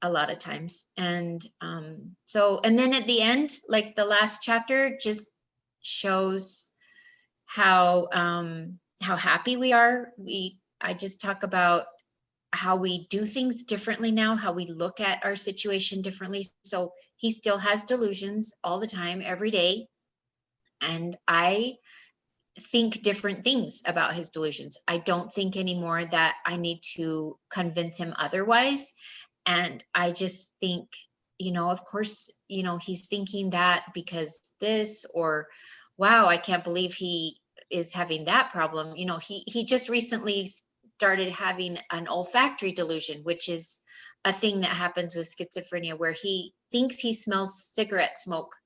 a lot of times. And so, and then at the end, like the last chapter just shows how happy we are. I just talk about how we do things differently now, how we look at our situation differently. So he still has delusions all the time, every day. And I think different things about his delusions. I don't think anymore that I need to convince him otherwise. And I just think, of course, he's thinking that because this, or, wow, I can't believe he is having that problem. He just recently started having an olfactory delusion, which is a thing that happens with schizophrenia, where he thinks he smells cigarette smoke.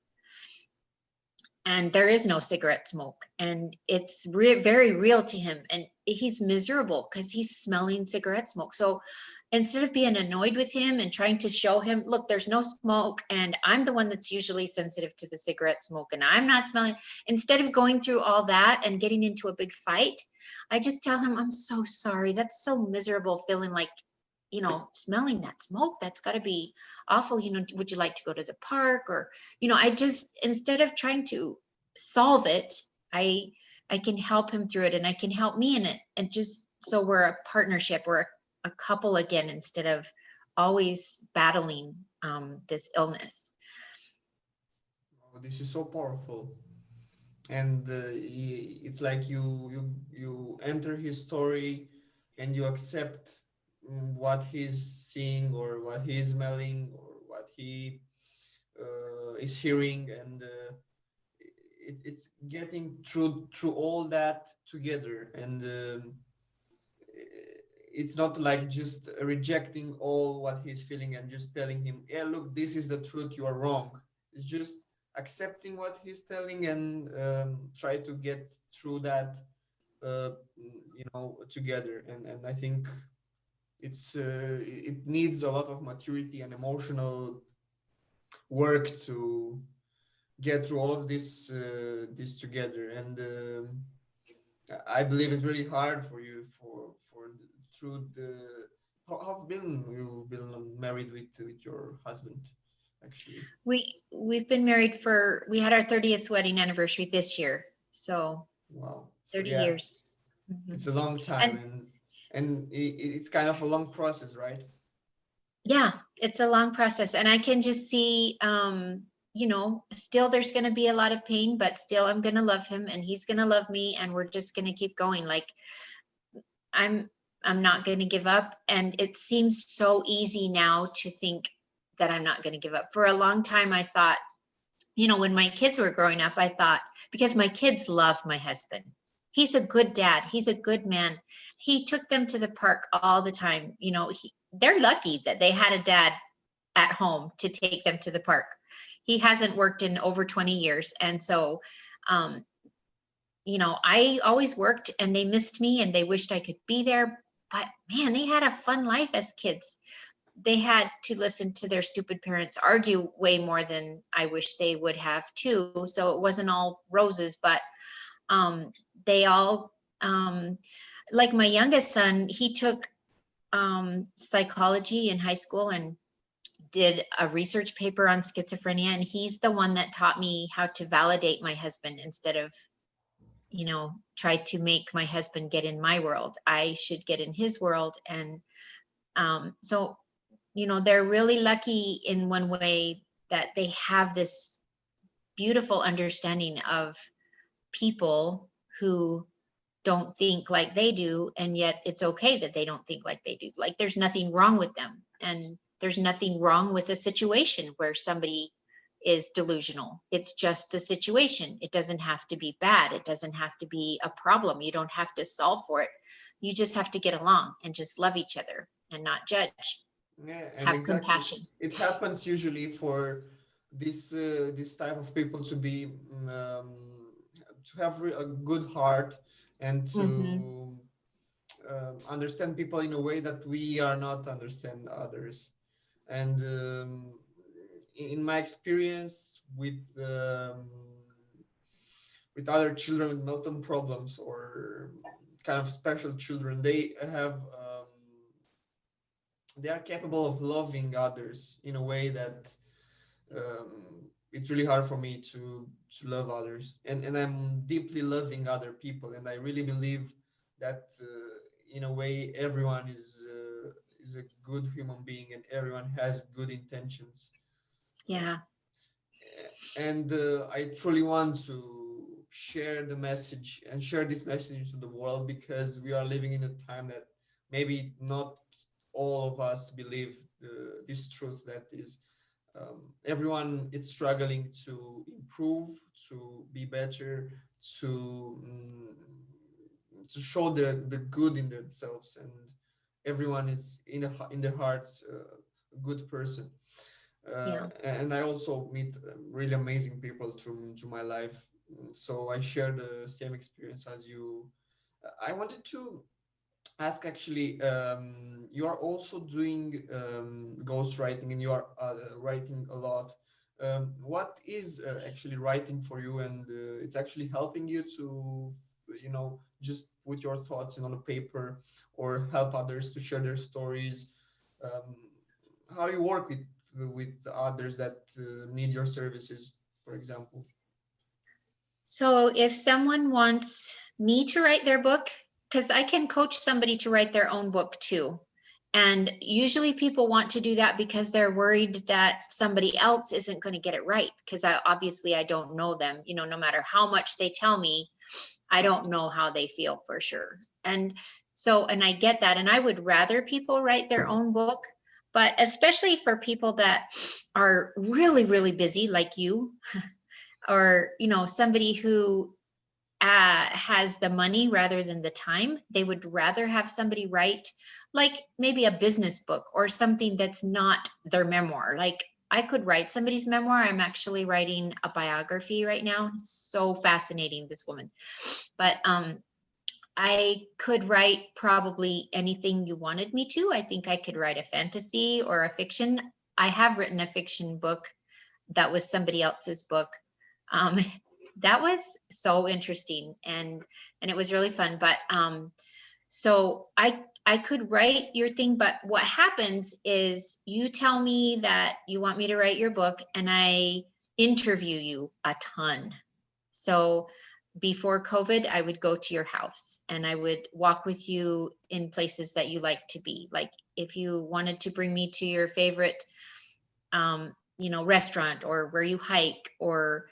And there is no cigarette smoke, and it's very real to him, and he's miserable because he's smelling cigarette smoke. So instead of being annoyed with him and trying to show him, look, there's no smoke, and I'm the one that's usually sensitive to the cigarette smoke, and I'm not smelling, instead of going through all that and getting into a big fight, I just tell him, I'm so sorry, that's so miserable, feeling like, smelling that smoke, that's got to be awful. Would you like to go to the park? Or, I just, instead of trying to solve it, I can help him through it, and I can help me in it. And just so we're a partnership, we're a couple again, instead of always battling this illness. Oh, this is so powerful. And it's like you enter his story and you accept what he's seeing, or what he's smelling, or what he is hearing, and it's getting through all that together. And it's not like just rejecting all what he's feeling and just telling him, yeah, look, this is the truth, you are wrong. It's just accepting what he's telling, and try to get through that together. And I think it needs a lot of maturity and emotional work to get through all of this together. And I believe it's really hard for you for through the how been you've been married with your husband, actually. We've been married we had our 30th wedding anniversary this year, so Wow. So 30 yeah, years. it's a long time, And and it's kind of a long process, right? yeah, it's a long process, and I can just see, still there's going to be a lot of pain, but still I'm going to love him, and he's going to love me, and we're just going to keep going. Like I'm not going to give up. And it seems so easy now to think that I'm not going to give up. For a long time, I thought, when my kids were growing up, I thought, because my kids love my husband. He's a good dad. He's a good man. He took them to the park all the time. They're lucky that they had a dad at home to take them to the park. He hasn't worked in over 20 years. And so, I always worked, and they missed me, and they wished I could be there. But man, they had a fun life as kids. They had to listen to their stupid parents argue way more than I wish they would have too. So it wasn't all roses, but they all, like my youngest son, he took psychology in high school and did a research paper on schizophrenia. And he's the one that taught me how to validate my husband instead of, try to make my husband get in my world. I should get in his world. And so, they're really lucky in one way that they have this beautiful understanding of people who don't think like they do, and yet it's okay that they don't think like they do. Like there's nothing wrong with them, and there's nothing wrong with a situation where somebody is delusional. It's just the situation. It doesn't have to be bad. It doesn't have to be a problem. You don't have to solve for it. You just have to get along and just love each other and not judge. Yeah, and Have exactly. compassion. It happens usually for this type of people to have a good heart, and Mm-hmm. to understand people in a way that we are not understand others. And in my experience with other children with mental problems or kind of special children, they are capable of loving others in a way that it's really hard for me to love others, and I'm deeply loving other people, and I really believe that in a way everyone is a good human being and everyone has good intentions. Yeah. And I truly want to share the message and share this message to the world, because we are living in a time that maybe not all of us believe this truth, that is everyone is struggling to improve, to be better, to to show the good in themselves, and everyone is in their hearts a good person. Yeah. And I also meet really amazing people through my life. So I share the same experience as you. I wanted to ask, actually, you are also doing ghostwriting, and you are writing a lot. What is actually writing for you, and it's actually helping you to, just put your thoughts in on a paper or help others to share their stories? Um, how you work with others that need your services, for example? So if someone wants me to write their book, because I can coach somebody to write their own book too. And usually people want to do that because they're worried that somebody else isn't going to get it right. Because obviously I don't know them, no matter how much they tell me, I don't know how they feel for sure. And so, and I get that. And I would rather people write their own book, but especially for people that are really, really busy like you, or, somebody who has the money rather than the time, they would rather have somebody write like maybe a business book or something that's not their memoir. Like I could write somebody's memoir. I'm actually writing a biography right now. So fascinating, this woman. But I could write probably anything you wanted me to. I think I could write a fantasy or a fiction. I have written a fiction book that was somebody else's book. Um, that was so interesting, and it was really fun. But so I could write your thing, but what happens is you tell me that you want me to write your book, and I interview you a ton. So before COVID, I would go to your house and I would walk with you in places that you like to be. Like if you wanted to bring me to your favorite restaurant, or where you hike, or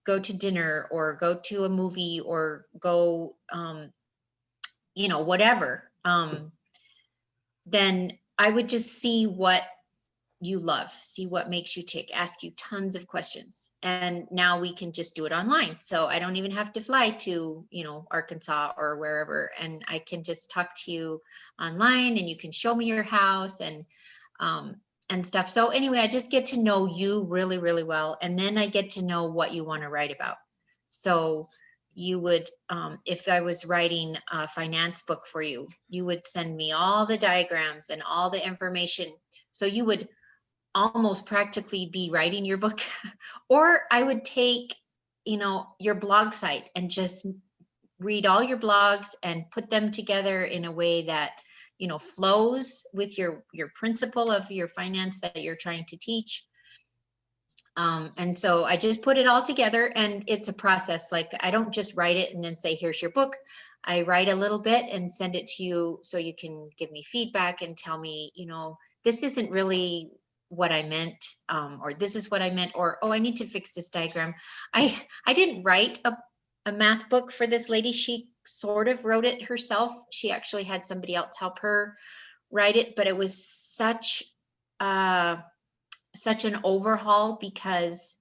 go to dinner, or go to a movie, or go whatever, then I would just see what you love, see what makes you tick, ask you tons of questions. And now we can just do it online. So I don't even have to fly to, Arkansas or wherever. And I can just talk to you online, and you can show me your house and stuff. So anyway, I just get to know you really, really well. And then I get to know what you want to write about. So you would, if I was writing a finance book for you, you would send me all the diagrams and all the information. So you would almost practically be writing your book. Or I would take, your blog site and just read all your blogs and put them together in a way that, flows with your principle of your finance that you're trying to teach. And so I just put it all together, and it's a process. Like I don't just write it and then say, here's your book. I write a little bit and send it to you so you can give me feedback and tell me, this isn't really what I meant, or this is what I meant, or, oh, I need to fix this diagram. I didn't write a math book for this lady. She sort of wrote it herself. She actually had somebody else help her write it, but it was such an overhaul, because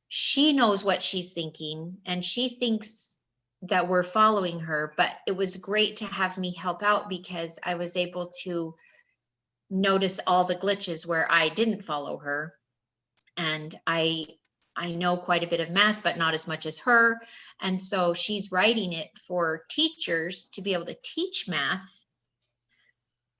she knows what she's thinking and she thinks that we're following her. But it was great to have me help out, because I was able to notice all the glitches where I didn't follow her. And I I know quite a bit of math, but not as much as her. And so she's writing it for teachers to be able to teach math.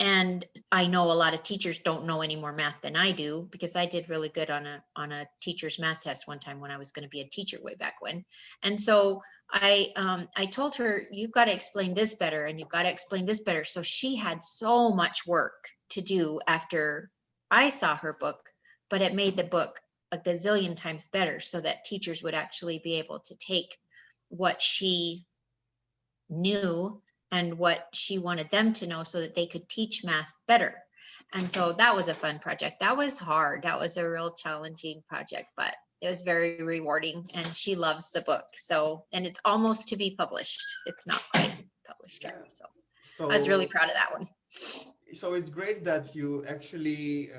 And I know a lot of teachers don't know any more math than I do, because I did really good on a teacher's math test one time when I was going to be a teacher way back when. And so I told her, you've got to explain this better, and you've got to explain this better. So she had so much work to do after I saw her book, but it made the book a gazillion times better, so that teachers would actually be able to take what she knew and what she wanted them to know, so that they could teach math better. And so that was a fun project. That was hard. That was a real challenging project, but it was very rewarding, and she loves the book. So, and it's almost to be published. It's not quite published yet. So I was really proud of that one. So it's great that you actually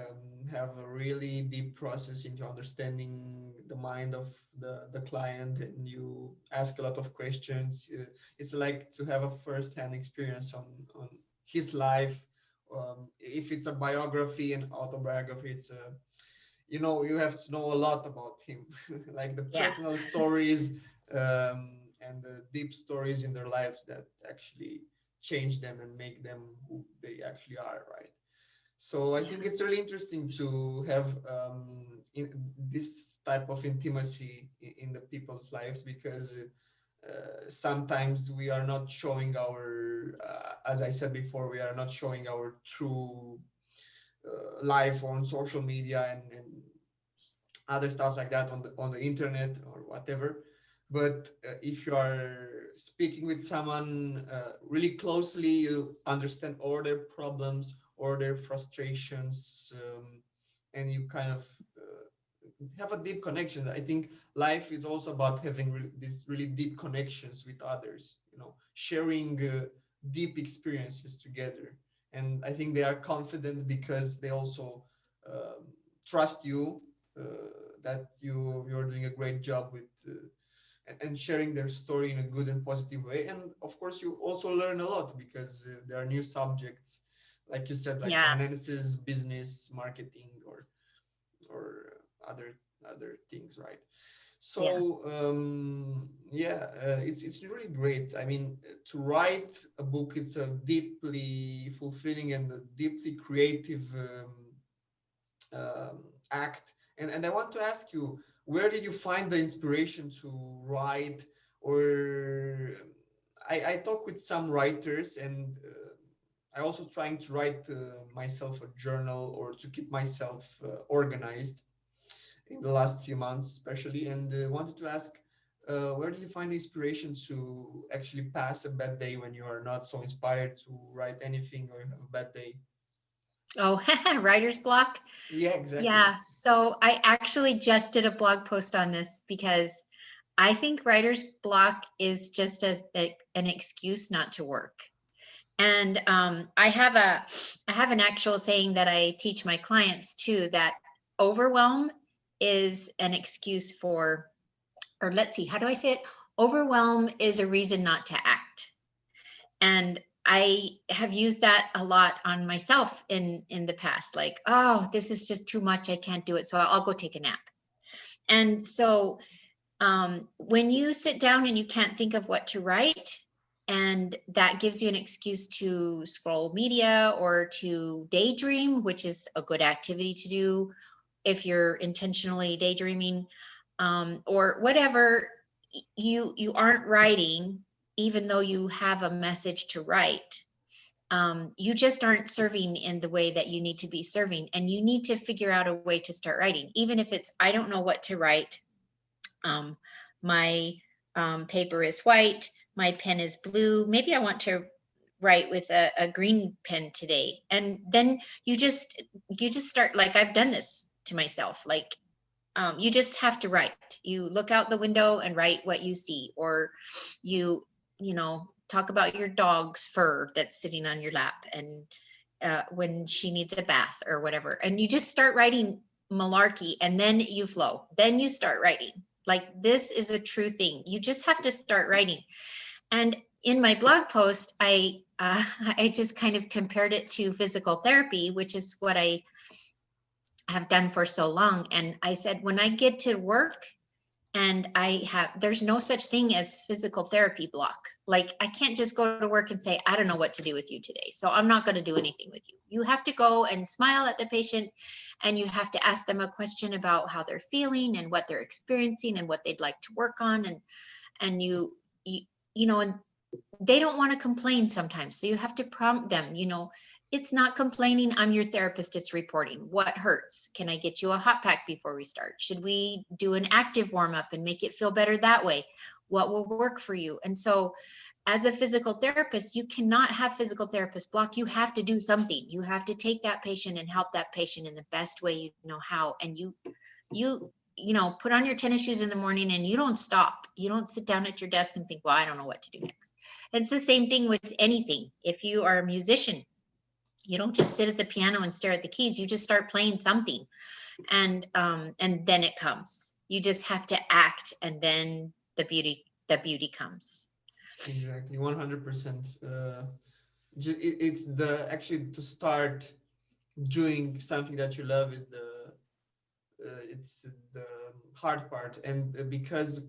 have a really deep process into understanding the mind of the client, and you ask a lot of questions. It's like to have a first-hand experience on his life. If it's a biography and autobiography, it's a, you have to know a lot about him, like the personal stories and the deep stories in their lives that actually change them and make them who they actually are, right? So I think it's really interesting to have in this type of intimacy in the people's lives, because sometimes we are not showing our, as I said before, we are not showing our true life on social media and other stuff like that on the internet or whatever. But if you are speaking with someone really closely, you understand all their problems or their frustrations, and you kind of have a deep connection. I think life is also about having these really deep connections with others, sharing deep experiences together. And I think they are confident because they also trust you, that you're doing a great job with and sharing their story in a good and positive way. And of course, you also learn a lot, because there are new subjects, like you said, like finances, business, marketing, or other things, right? So it's really great. I mean, to write a book, it's a deeply fulfilling and a deeply creative act. And I want to ask you, where did you find the inspiration to write? Or I talk with some writers, and I also trying to write myself a journal, or to keep myself organized in the last few months, especially. And wanted to ask, where do you find the inspiration to actually pass a bad day when you are not so inspired to write anything, or you have a bad day? Oh, writer's block. Yeah, exactly. Yeah. So I actually just did a blog post on this, because I think writer's block is just an excuse not to work. And I have an actual saying that I teach my clients too, that overwhelm is an excuse for, or let's see, how do I say it? Overwhelm is a reason not to act. And I have used that a lot on myself in the past, like, oh, this is just too much, I can't do it, so I'll go take a nap. And so when you sit down and you can't think of what to write, and that gives you an excuse to scroll media or to daydream, which is a good activity to do if you're intentionally daydreaming, or whatever, you aren't writing, even though you have a message to write. You just aren't serving in the way that you need to be serving, and you need to figure out a way to start writing, even if it's, I don't know what to write. My paper is white, my pen is blue, maybe I want to write with a green pen today. And then you just start, like, I've done this to myself, like, you just have to write. You look out the window and write what you see, or you talk about your dog's fur that's sitting on your lap, and when she needs a bath or whatever, and you just start writing malarkey, and then you flow, then you start writing. Like, this is a true thing. You just have to start writing. And in my blog post, I just kind of compared it to physical therapy, which is what I have done for so long. And I said, when I get to work, And there's no such thing as physical therapy block. Like, I can't just go to work and say, I don't know what to do with you today, so I'm not going to do anything with you. You have to go and smile at the patient, and you have to ask them a question about how they're feeling and what they're experiencing and what they'd like to work on. And and they don't want to complain sometimes. So you have to prompt them, it's not complaining. I'm your therapist. It's reporting. What hurts? Can I get you a hot pack before we start? Should we do an active warm up and make it feel better that way? What will work for you? And so as a physical therapist, you cannot have physical therapist block. You have to do something. You have to take that patient and help that patient in the best way you know how. And you put on your tennis shoes in the morning and you don't stop. You don't sit down at your desk and think, well, I don't know what to do next. It's the same thing with anything. If you are a musician, you don't just sit at the piano and stare at the keys. You just start playing something, and then it comes. You just have to act, and then the beauty comes. Exactly, 100%. It's the actually to start doing something that you love is it's the hard part, and because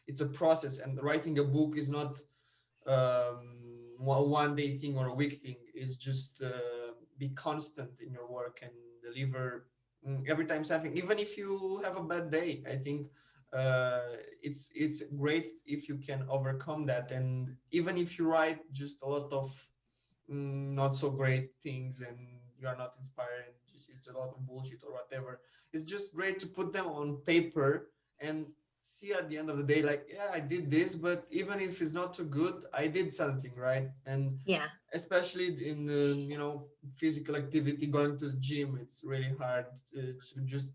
it's a process, and writing a book is not one day thing or a week thing. It's just be constant in your work and deliver every time something, even if you have a bad day. I think it's great if you can overcome that, and even if you write just a lot of not so great things and you are not inspired, it's a lot of bullshit or whatever, it's just great to put them on paper and see at the end of the day, like, yeah, I did this, but even if it's not too good, I did something right. And Yeah. especially in physical activity, going to the gym, it's really hard to just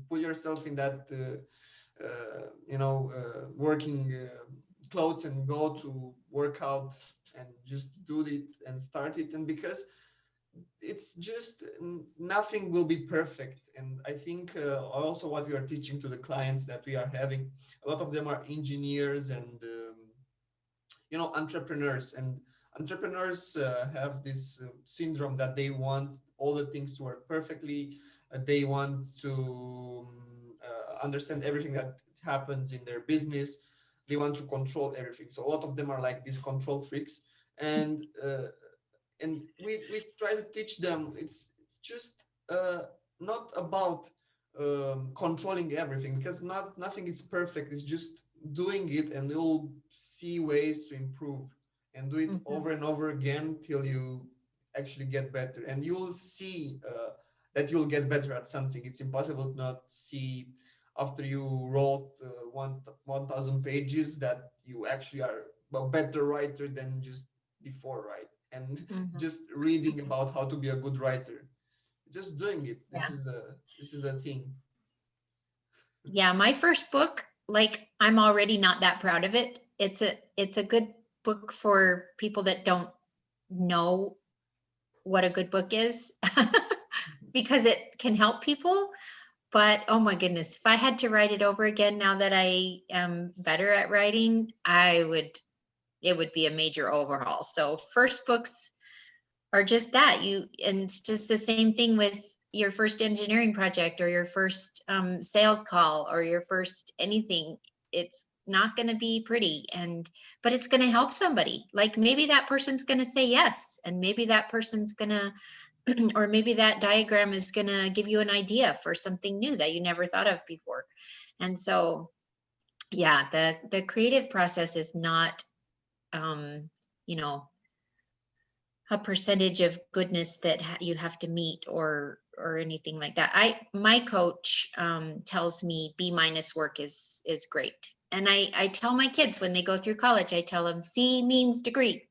put yourself in that working clothes and go to work out and just do it and start it. And because it's just nothing will be perfect. And I think also what we are teaching to the clients that we are having, a lot of them are engineers and entrepreneurs. And entrepreneurs have this syndrome that they want all the things to work perfectly. They want to understand everything that happens in their business. They want to control everything. So a lot of them are like these control freaks. And we try to teach them it's just not about controlling everything, because nothing is perfect. It's just doing it, and you'll see ways to improve, and do it over and over again till you actually get better. And you'll see that you'll get better at something. It's impossible to not see after you wrote 1,000 pages that you actually are a better writer than just before, right? And just reading about how to be a good writer, just doing it. This is the thing. Yeah, my first book, like, I'm already not that proud of it. It's a good book for people that don't know what a good book is because it can help people. But oh my goodness, if I had to write it over again now that I am better at writing, it would be a major overhaul. So first books are just that. And it's just the same thing with your first engineering project or your first sales call or your first anything. It's not going to be pretty, but it's going to help somebody. Like, maybe that person's going to say yes, and maybe that person's going to or maybe that diagram is going to give you an idea for something new that you never thought of before. And so, yeah, the creative process is not, a percentage of goodness that you have to meet or anything like that. My coach tells me B- work is great. And I tell my kids when they go through college, I tell them C means degree.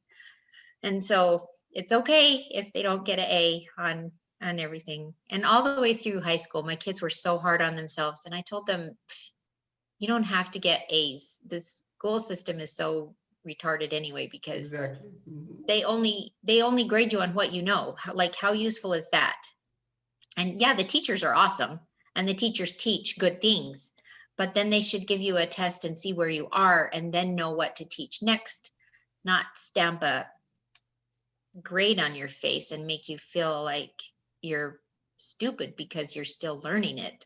And so it's okay if they don't get an A on everything. And all the way through high school, my kids were so hard on themselves. And I told them, you don't have to get A's. This school system is so retarded anyway, because they only grade you on what you know. Like, how useful is that? And yeah, the teachers are awesome, and the teachers teach good things, but then they should give you a test and see where you are, and then know what to teach next, not stamp a grade on your face and make you feel like you're stupid because you're still learning it.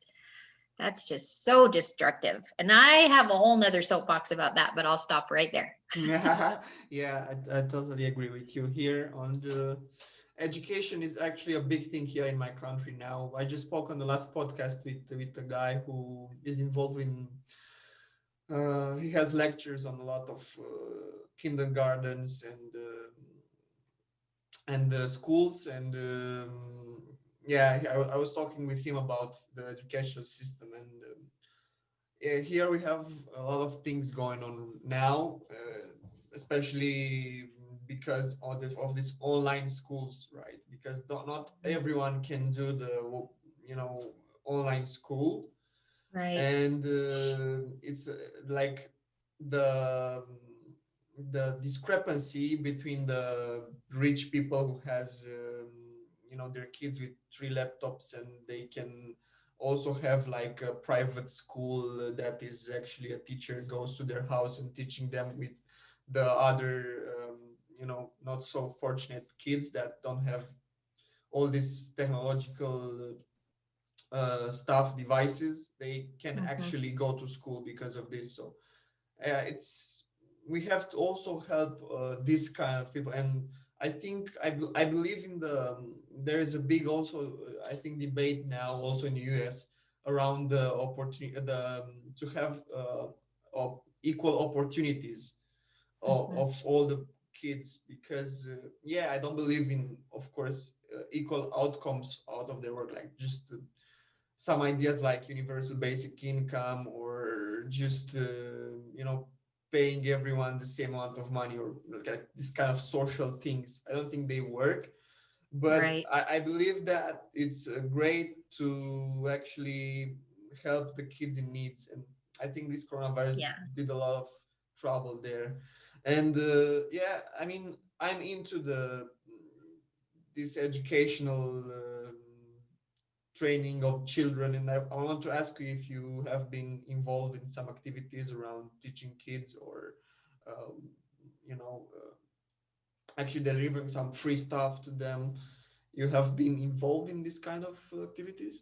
That's just so destructive. And I have a whole nother soapbox about that, but I'll stop right there. Yeah, I totally agree with you here on the education is actually a big thing here in my country now. I just spoke on the last podcast with a guy who is involved in he has lectures on a lot of kindergartens and schools and yeah, I was talking with him about the educational system and here we have a lot of things going on now, especially because of these online schools, right? Because not everyone can do the you know online school, Right. and it's like the the discrepancy between the rich people who has their kids with 3 laptops and they can also have like a private school that is actually a teacher goes to their house and teaching them with the other not so fortunate kids that don't have all these technological stuff devices. They can Mhm. actually go to school because of this. So it's we have to also help this kind of people. And I think I believe in there is a big also I think debate now also in the US around the opportunity to have equal opportunities Mhm. of all the kids, because yeah, I don't believe in, of course, equal outcomes out of their work, like just some ideas like universal basic income or just paying everyone the same amount of money, or like this kind of social things. I don't think they work, but Right. I believe that it's great to actually help the kids in needs, and I think this coronavirus Yeah. did a lot of trouble there. And yeah, I mean, I'm into this educational training of children, and I want to ask you if you have been involved in some activities around teaching kids or um, you know actually delivering some free stuff to them. You have been involved in this kind of activities?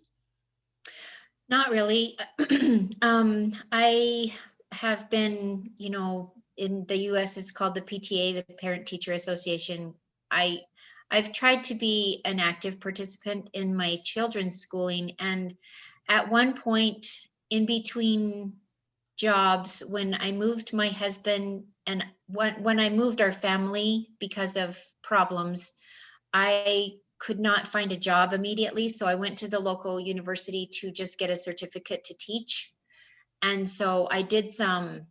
Not really. I have been, in the US, it's called the PTA, the Parent Teacher Association. I I've tried to be an active participant in my children's schooling, and at one point in between jobs, when I moved my husband and when I moved our family because of problems, I could not find a job immediately. So I went to the local university to just get a certificate to teach. And so I did some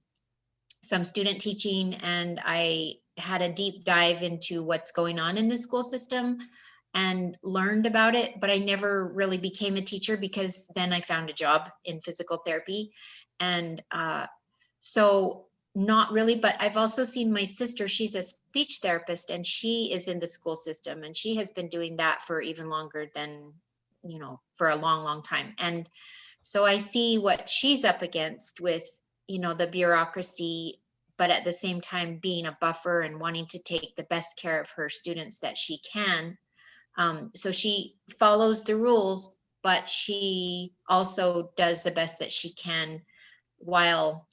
student teaching, and I had a deep dive into what's going on in the school system and learned about it, but I never really became a teacher because then I found a job in physical therapy. And so not really, but I've also seen my sister, she's a speech therapist, and she is in the school system, and she has been doing that for even longer than, for a long, long time. And so I see what she's up against with, the bureaucracy, but at the same time being a buffer and wanting to take the best care of her students that she can. So she follows the rules, but she also does the best that she can while,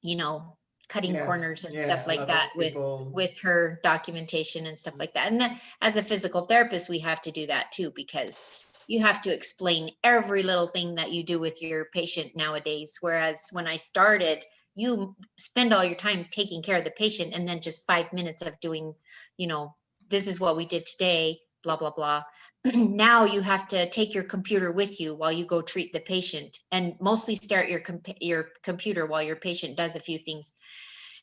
you know, cutting Yeah, corners and yeah, stuff a like lot that of with people. her documentation and stuff like that. And then as a physical therapist, we have to do that too, because you have to explain every little thing that you do with your patient nowadays. Whereas when I started, you spend all your time taking care of the patient and then just 5 minutes of doing, you know, this is what we did today, blah, blah, blah. Now you have to take your computer with you while you go treat the patient, and mostly stare at your computer while your patient does a few things.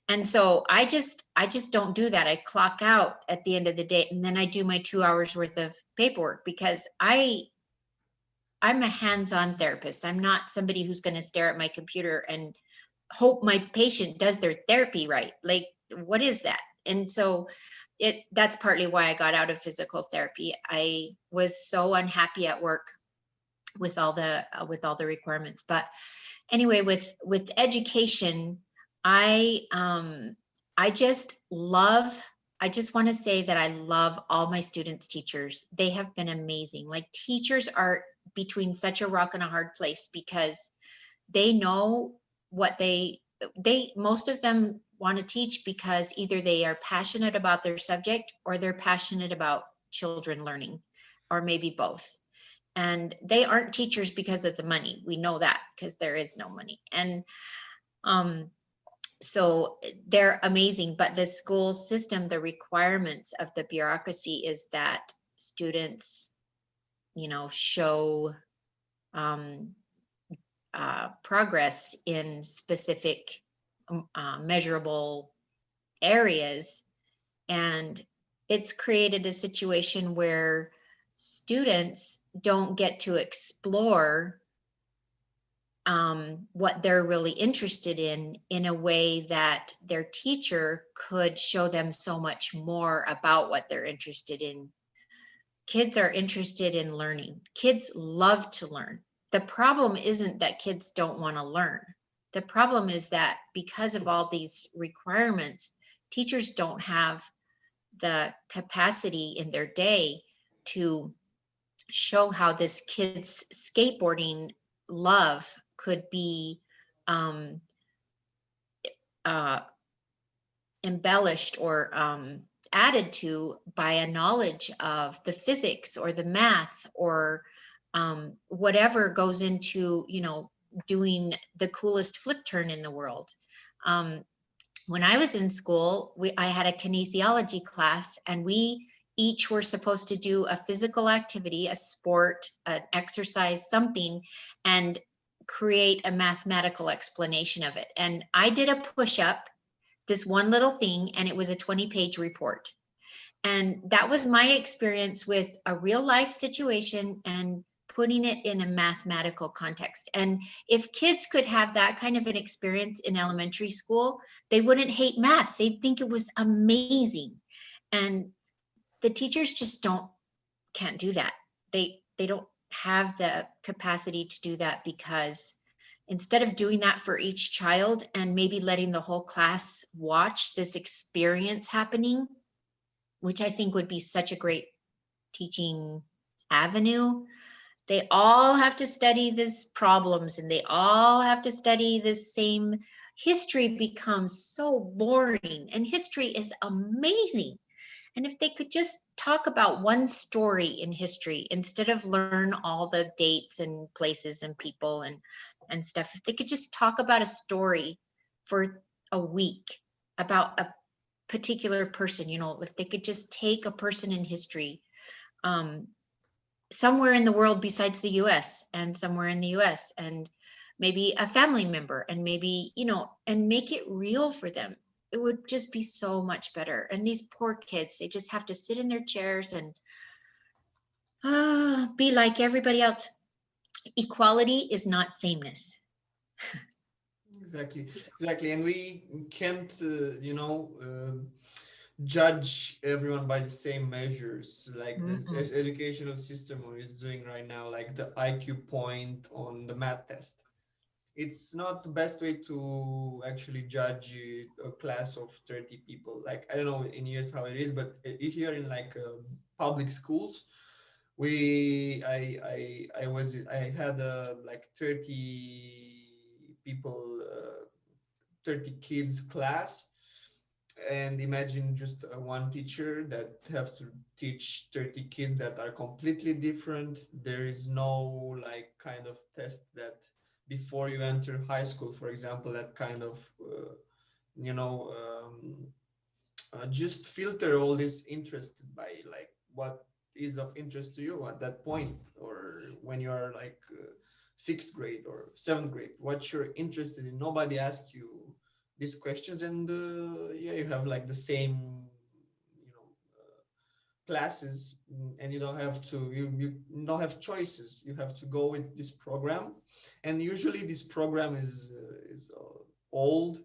And so I just don't do that. I clock out at the end of the day, and then I do my 2 hours worth of paperwork, because I'm a hands-on therapist. I'm not somebody who's going to stare at my computer and hope my patient does their therapy right. Like, what is that? And so that's partly why I got out of physical therapy. I was so unhappy at work with all the requirements. But anyway, with education, I I just love I just want to say that I love all my students' teachers. They have been amazing. Like, teachers are between such a rock and a hard place because they know what most of them want to teach because either they are passionate about their subject or they're passionate about children learning, or maybe both. And they aren't teachers because of the money. We know that because there is no money. And so they're amazing, but the school system, the requirements of the bureaucracy is that students, show progress in specific measurable areas. And it's created a situation where students don't get to explore what they're really interested in a way that their teacher could show them so much more about what they're interested in. Kids are interested in learning. Kids love to learn. The problem isn't that kids don't want to learn. The problem is that because of all these requirements, teachers don't have the capacity in their day to show how this kid's skateboarding love could be um, embellished or added to by a knowledge of the physics or the math or whatever goes into, doing the coolest flip turn in the world. When I was in school, I had a kinesiology class, and we each were supposed to do a physical activity, a sport, an exercise, something, and create a mathematical explanation of it. And I did a push-up, this one little thing, and it was a 20-page report. And that was my experience with a real life situation and putting it in a mathematical context. And if kids could have that kind of an experience in elementary school, they wouldn't hate math. They'd think it was amazing. And the teachers just can't do that. They don't have the capacity to do that, because instead of doing that for each child and maybe letting the whole class watch this experience happening, which I think would be such a great teaching avenue, they all have to study these problems and they all have to study the same. History becomes so boring, and history is amazing. And if they could just talk about one story in history instead of learn all the dates and places and people and stuff, if they could just talk about a story for a week about a particular person, if they could just take a person in history, somewhere in the world besides the US, and somewhere in the US, and maybe a family member, and maybe, and make it real for them, it would just be so much better. And these poor kids, they just have to sit in their chairs and be like everybody else. Equality is not sameness. Exactly. And we can't, judge everyone by the same measures, like the educational system is doing right now, like the IQ point on the math test. It's not the best way to actually judge a class of 30 people. Like, I don't know in US how it is, but here in like public schools, I had like 30 people, 30 kids class. And imagine just one teacher that have to teach 30 kids that are completely different. There is no like kind of test that before you enter high school, for example, that kind of you know just filter all this interest by like what is of interest to you at that point, or when you are like sixth grade or seventh grade, what you're interested in. Nobody asks you these questions. And yeah, you have like the same classes, and you don't have to, you don't have choices. You have to go with this program, and usually this program is old.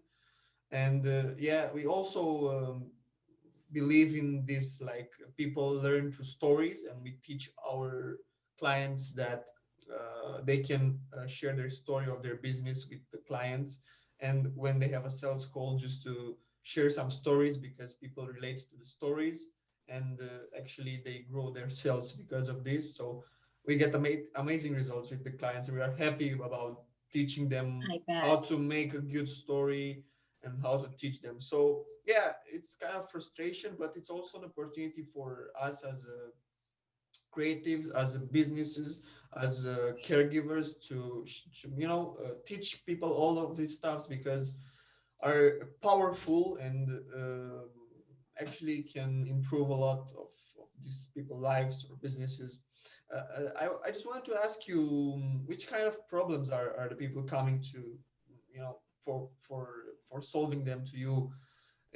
And yeah, we also believe in this, like people learn through stories, and we teach our clients that they can share their story of their business with the clients. And when they have a sales call, just to share some stories because people relate to the stories, and actually they grow their sales because of this. So we get amazing results with the clients. We are happy about teaching them I bet. how to make a good story and how to teach them. So yeah, it's kind of frustration, but it's also an opportunity for us as a creatives, as a businesses, as caregivers to teach people all of these stuffs because are powerful and actually can improve a lot of these people lives or businesses. I just wanted to ask you, which kind of problems are the people coming to, for solving them to you?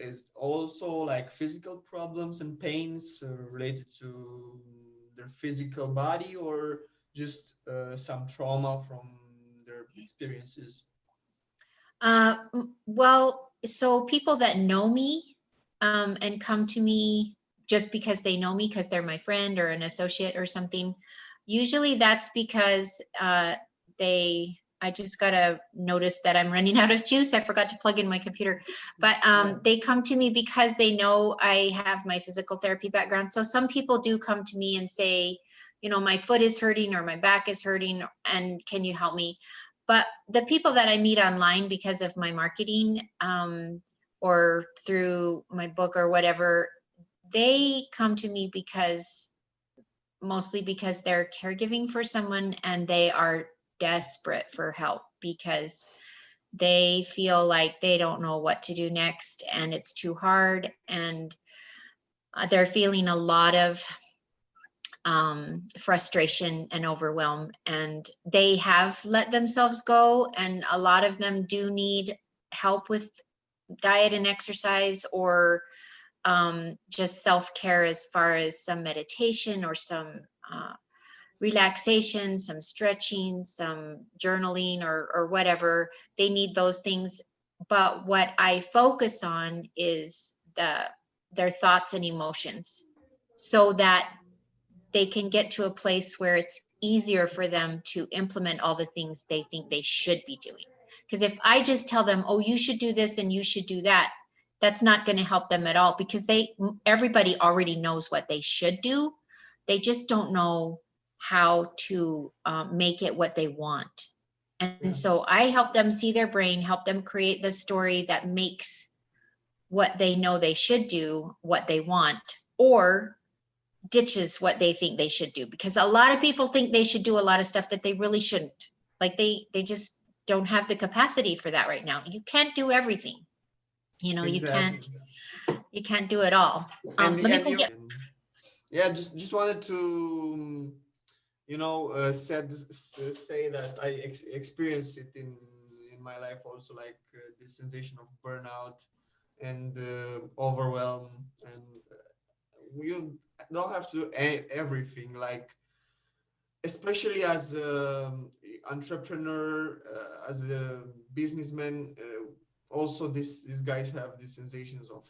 Is also like physical problems and pains related to their physical body, or just some trauma from their experiences? Well, so people that know me and come to me just because they know me, because they're my friend or an associate or something, usually that's because I just gotta notice that I'm running out of juice. I forgot to plug in my computer, but they come to me because they know I have my physical therapy background. So some people do come to me and say, my foot is hurting or my back is hurting, and can you help me? But the people that I meet online because of my marketing or through my book or whatever, they come to me mostly because they're caregiving for someone and they are desperate for help because they feel like they don't know what to do next and it's too hard, and they're feeling a lot of frustration and overwhelm, and they have let themselves go, and a lot of them do need help with diet and exercise, or just self-care as far as some meditation or some relaxation, some stretching, some journaling, or whatever. They need those things, but what I focus on is their thoughts and emotions, so that they can get to a place where it's easier for them to implement all the things they think they should be doing. Because if I just tell them, oh, you should do this and you should do that, that's not going to help them at all, because everybody already knows what they should do. They just don't know how to make it what they want. And Yeah. so I help them see their brain, help them create the story that makes what they know they should do what they want, or ditches what they think they should do, because a lot of people think they should do a lot of stuff that they really shouldn't. Like they just don't have the capacity for that right now. You can't do everything. Exactly. You can't do it all. And Let me and go you get. yeah, just wanted to say that I experienced it in my life also, like this sensation of burnout and overwhelm, and you don't have to do everything, like especially as an entrepreneur, as a businessman. Also, these guys have these sensations of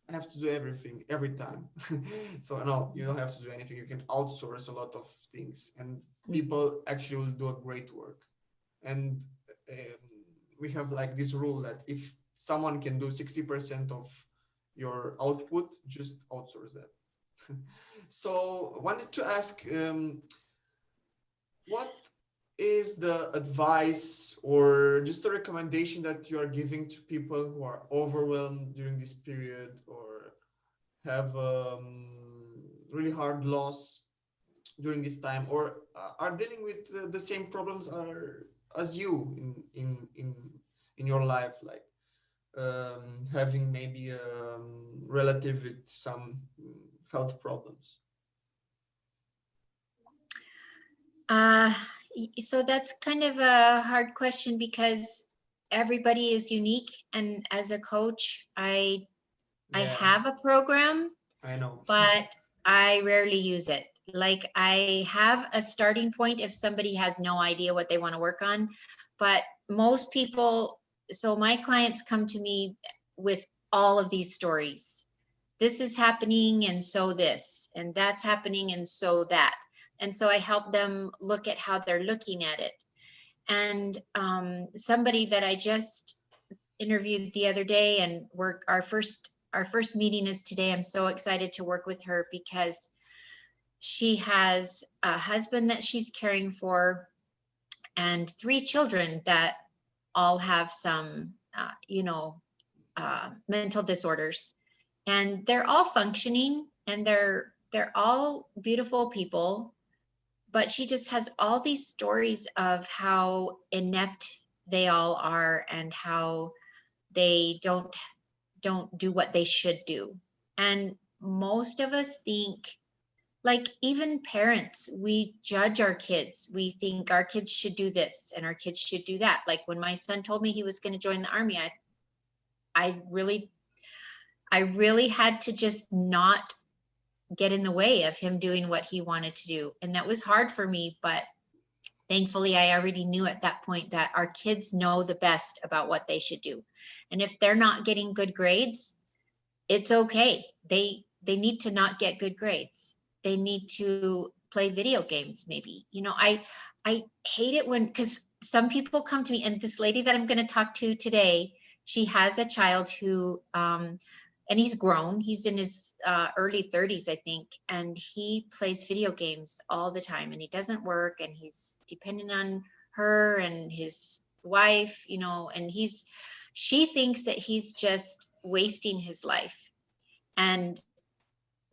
I have to do everything every time. So no, you don't have to do anything. You can outsource a lot of things, and people actually will do a great work. And um, we have like this rule that if someone can do 60% of your output, just outsource that. So wanted to ask, what is the advice or just a recommendation that you are giving to people who are overwhelmed during this period, or have really hard loss during this time, or are dealing with the same problems as you in your life, like having maybe a relative with some health problems? Uh, so that's kind of a hard question because everybody is unique. And as a coach, I Yeah, have a program, I know. but I rarely use it. Like I have a starting point if somebody has no idea what they want to work on, but most people, so my clients come to me with all of these stories. This is happening, and so this, and that's happening, and so that. And so I help them look at how they're looking at it. And somebody that I just interviewed the other day, and our first meeting is today. I'm so excited to work with her because she has a husband that she's caring for and 3 children that all have some, mental disorders, and they're all functioning, and they're all beautiful people, but she just has all these stories of how inept they all are and how they don't do what they should do. And most of us think, like, even parents, we judge our kids. We think our kids should do this and our kids should do that. Like when my son told me he was going to join the army, I really had to just not get in the way of him doing what he wanted to do. And that was hard for me, but thankfully I already knew at that point that our kids know the best about what they should do. And if they're not getting good grades, it's okay. They need to not get good grades. They need to play video games, maybe. I hate it when, because some people come to me, and this lady that I'm going to talk to today, she has a child who, and he's grown. He's in his early 30s, I think, and he plays video games all the time, and he doesn't work, and he's dependent on her and his wife, and she thinks that he's just wasting his life. And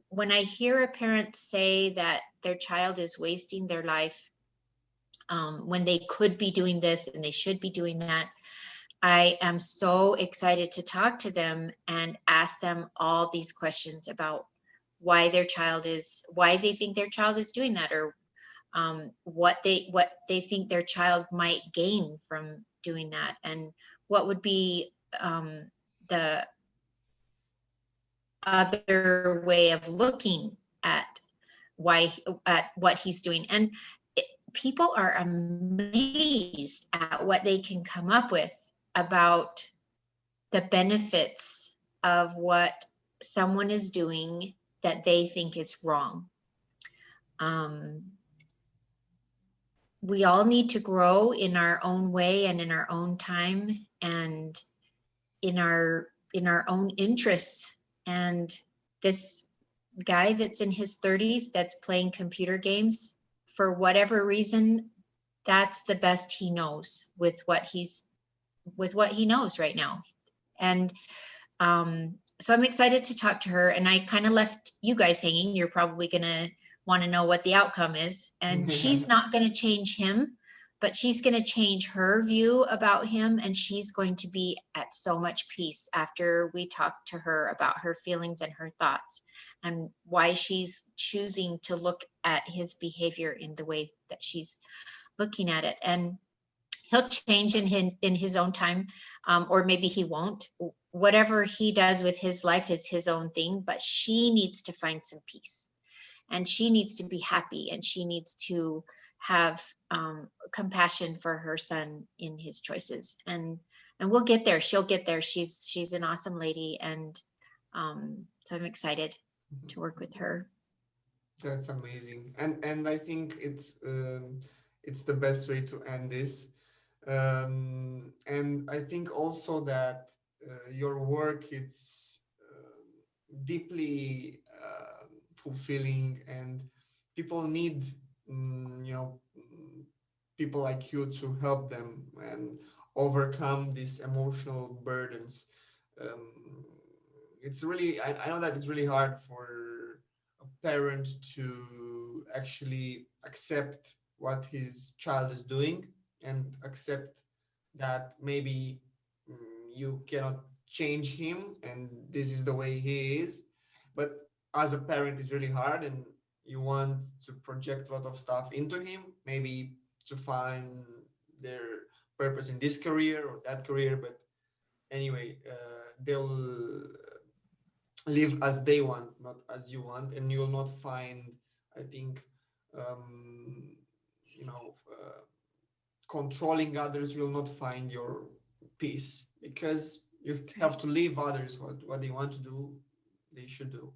when I hear a parent say that their child is wasting their life, when they could be doing this and they should be doing that, I am so excited to talk to them and ask them all these questions about why they think their child is doing that, or what they think their child might gain from doing that, and what would be the other way of looking at what he's doing. And people are amazed at what they can come up with about the benefits of what someone is doing that they think is wrong. We all need to grow in our own way and in our own time and in our own interests. And this guy that's in his 30s that's playing computer games, for whatever reason, that's the best he knows with what he knows right now. And so I'm excited to talk to her, and I kind of left you guys hanging. You're probably gonna want to know what the outcome is, and she's not going to change him, but she's going to change her view about him, and she's going to be at so much peace after we talk to her about her feelings and her thoughts and why she's choosing to look at his behavior in the way that she's looking at it. And he'll change in his own time, or maybe he won't. Whatever he does with his life is his own thing, but she needs to find some peace, and she needs to be happy, and she needs to have compassion for her son in his choices, and we'll get there. She'll get there. She's an awesome lady, and so I'm excited to work with her. That's amazing, and I think it's the best way to end this. And I think also that your work, it's deeply fulfilling, and people need people like you to help them and overcome these emotional burdens. It's really, I know that it's really hard for a parent to actually accept what his child is doing and accept that maybe you cannot change him and this is the way he is. But as a parent, it's really hard, and you want to project a lot of stuff into him, maybe to find their purpose in this career or that career. But anyway, they'll live as they want, not as you want, and you will not find, I think, you know, controlling others will not find your peace, because you have to leave others what they want to do, they should do.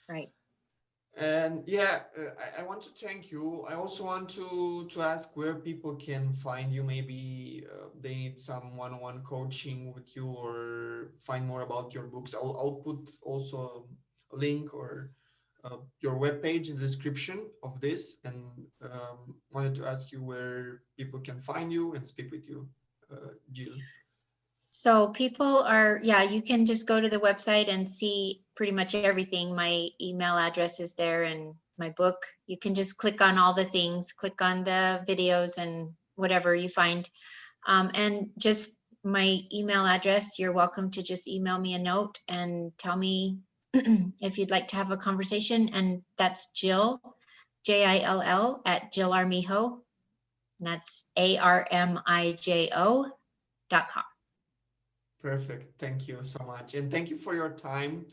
Right. And yeah, I want to thank you. I also want to ask where people can find you, maybe they need some one-on-one coaching with you or find more about your books, I'll put also a link or your webpage in the description of this, and wanted to ask you where people can find you and speak with you, Jill. So people are, yeah, you can just go to the website and see pretty much everything. My email address is there and my book. You can just click on all the things, click on the videos and whatever you find. And just my email address, you're welcome to just email me a note and tell me if you'd like to have a conversation. And that's Jill, Jill at Jill Armijo. And that's ARMIJO.com. Perfect. Thank you so much. And thank you for your time.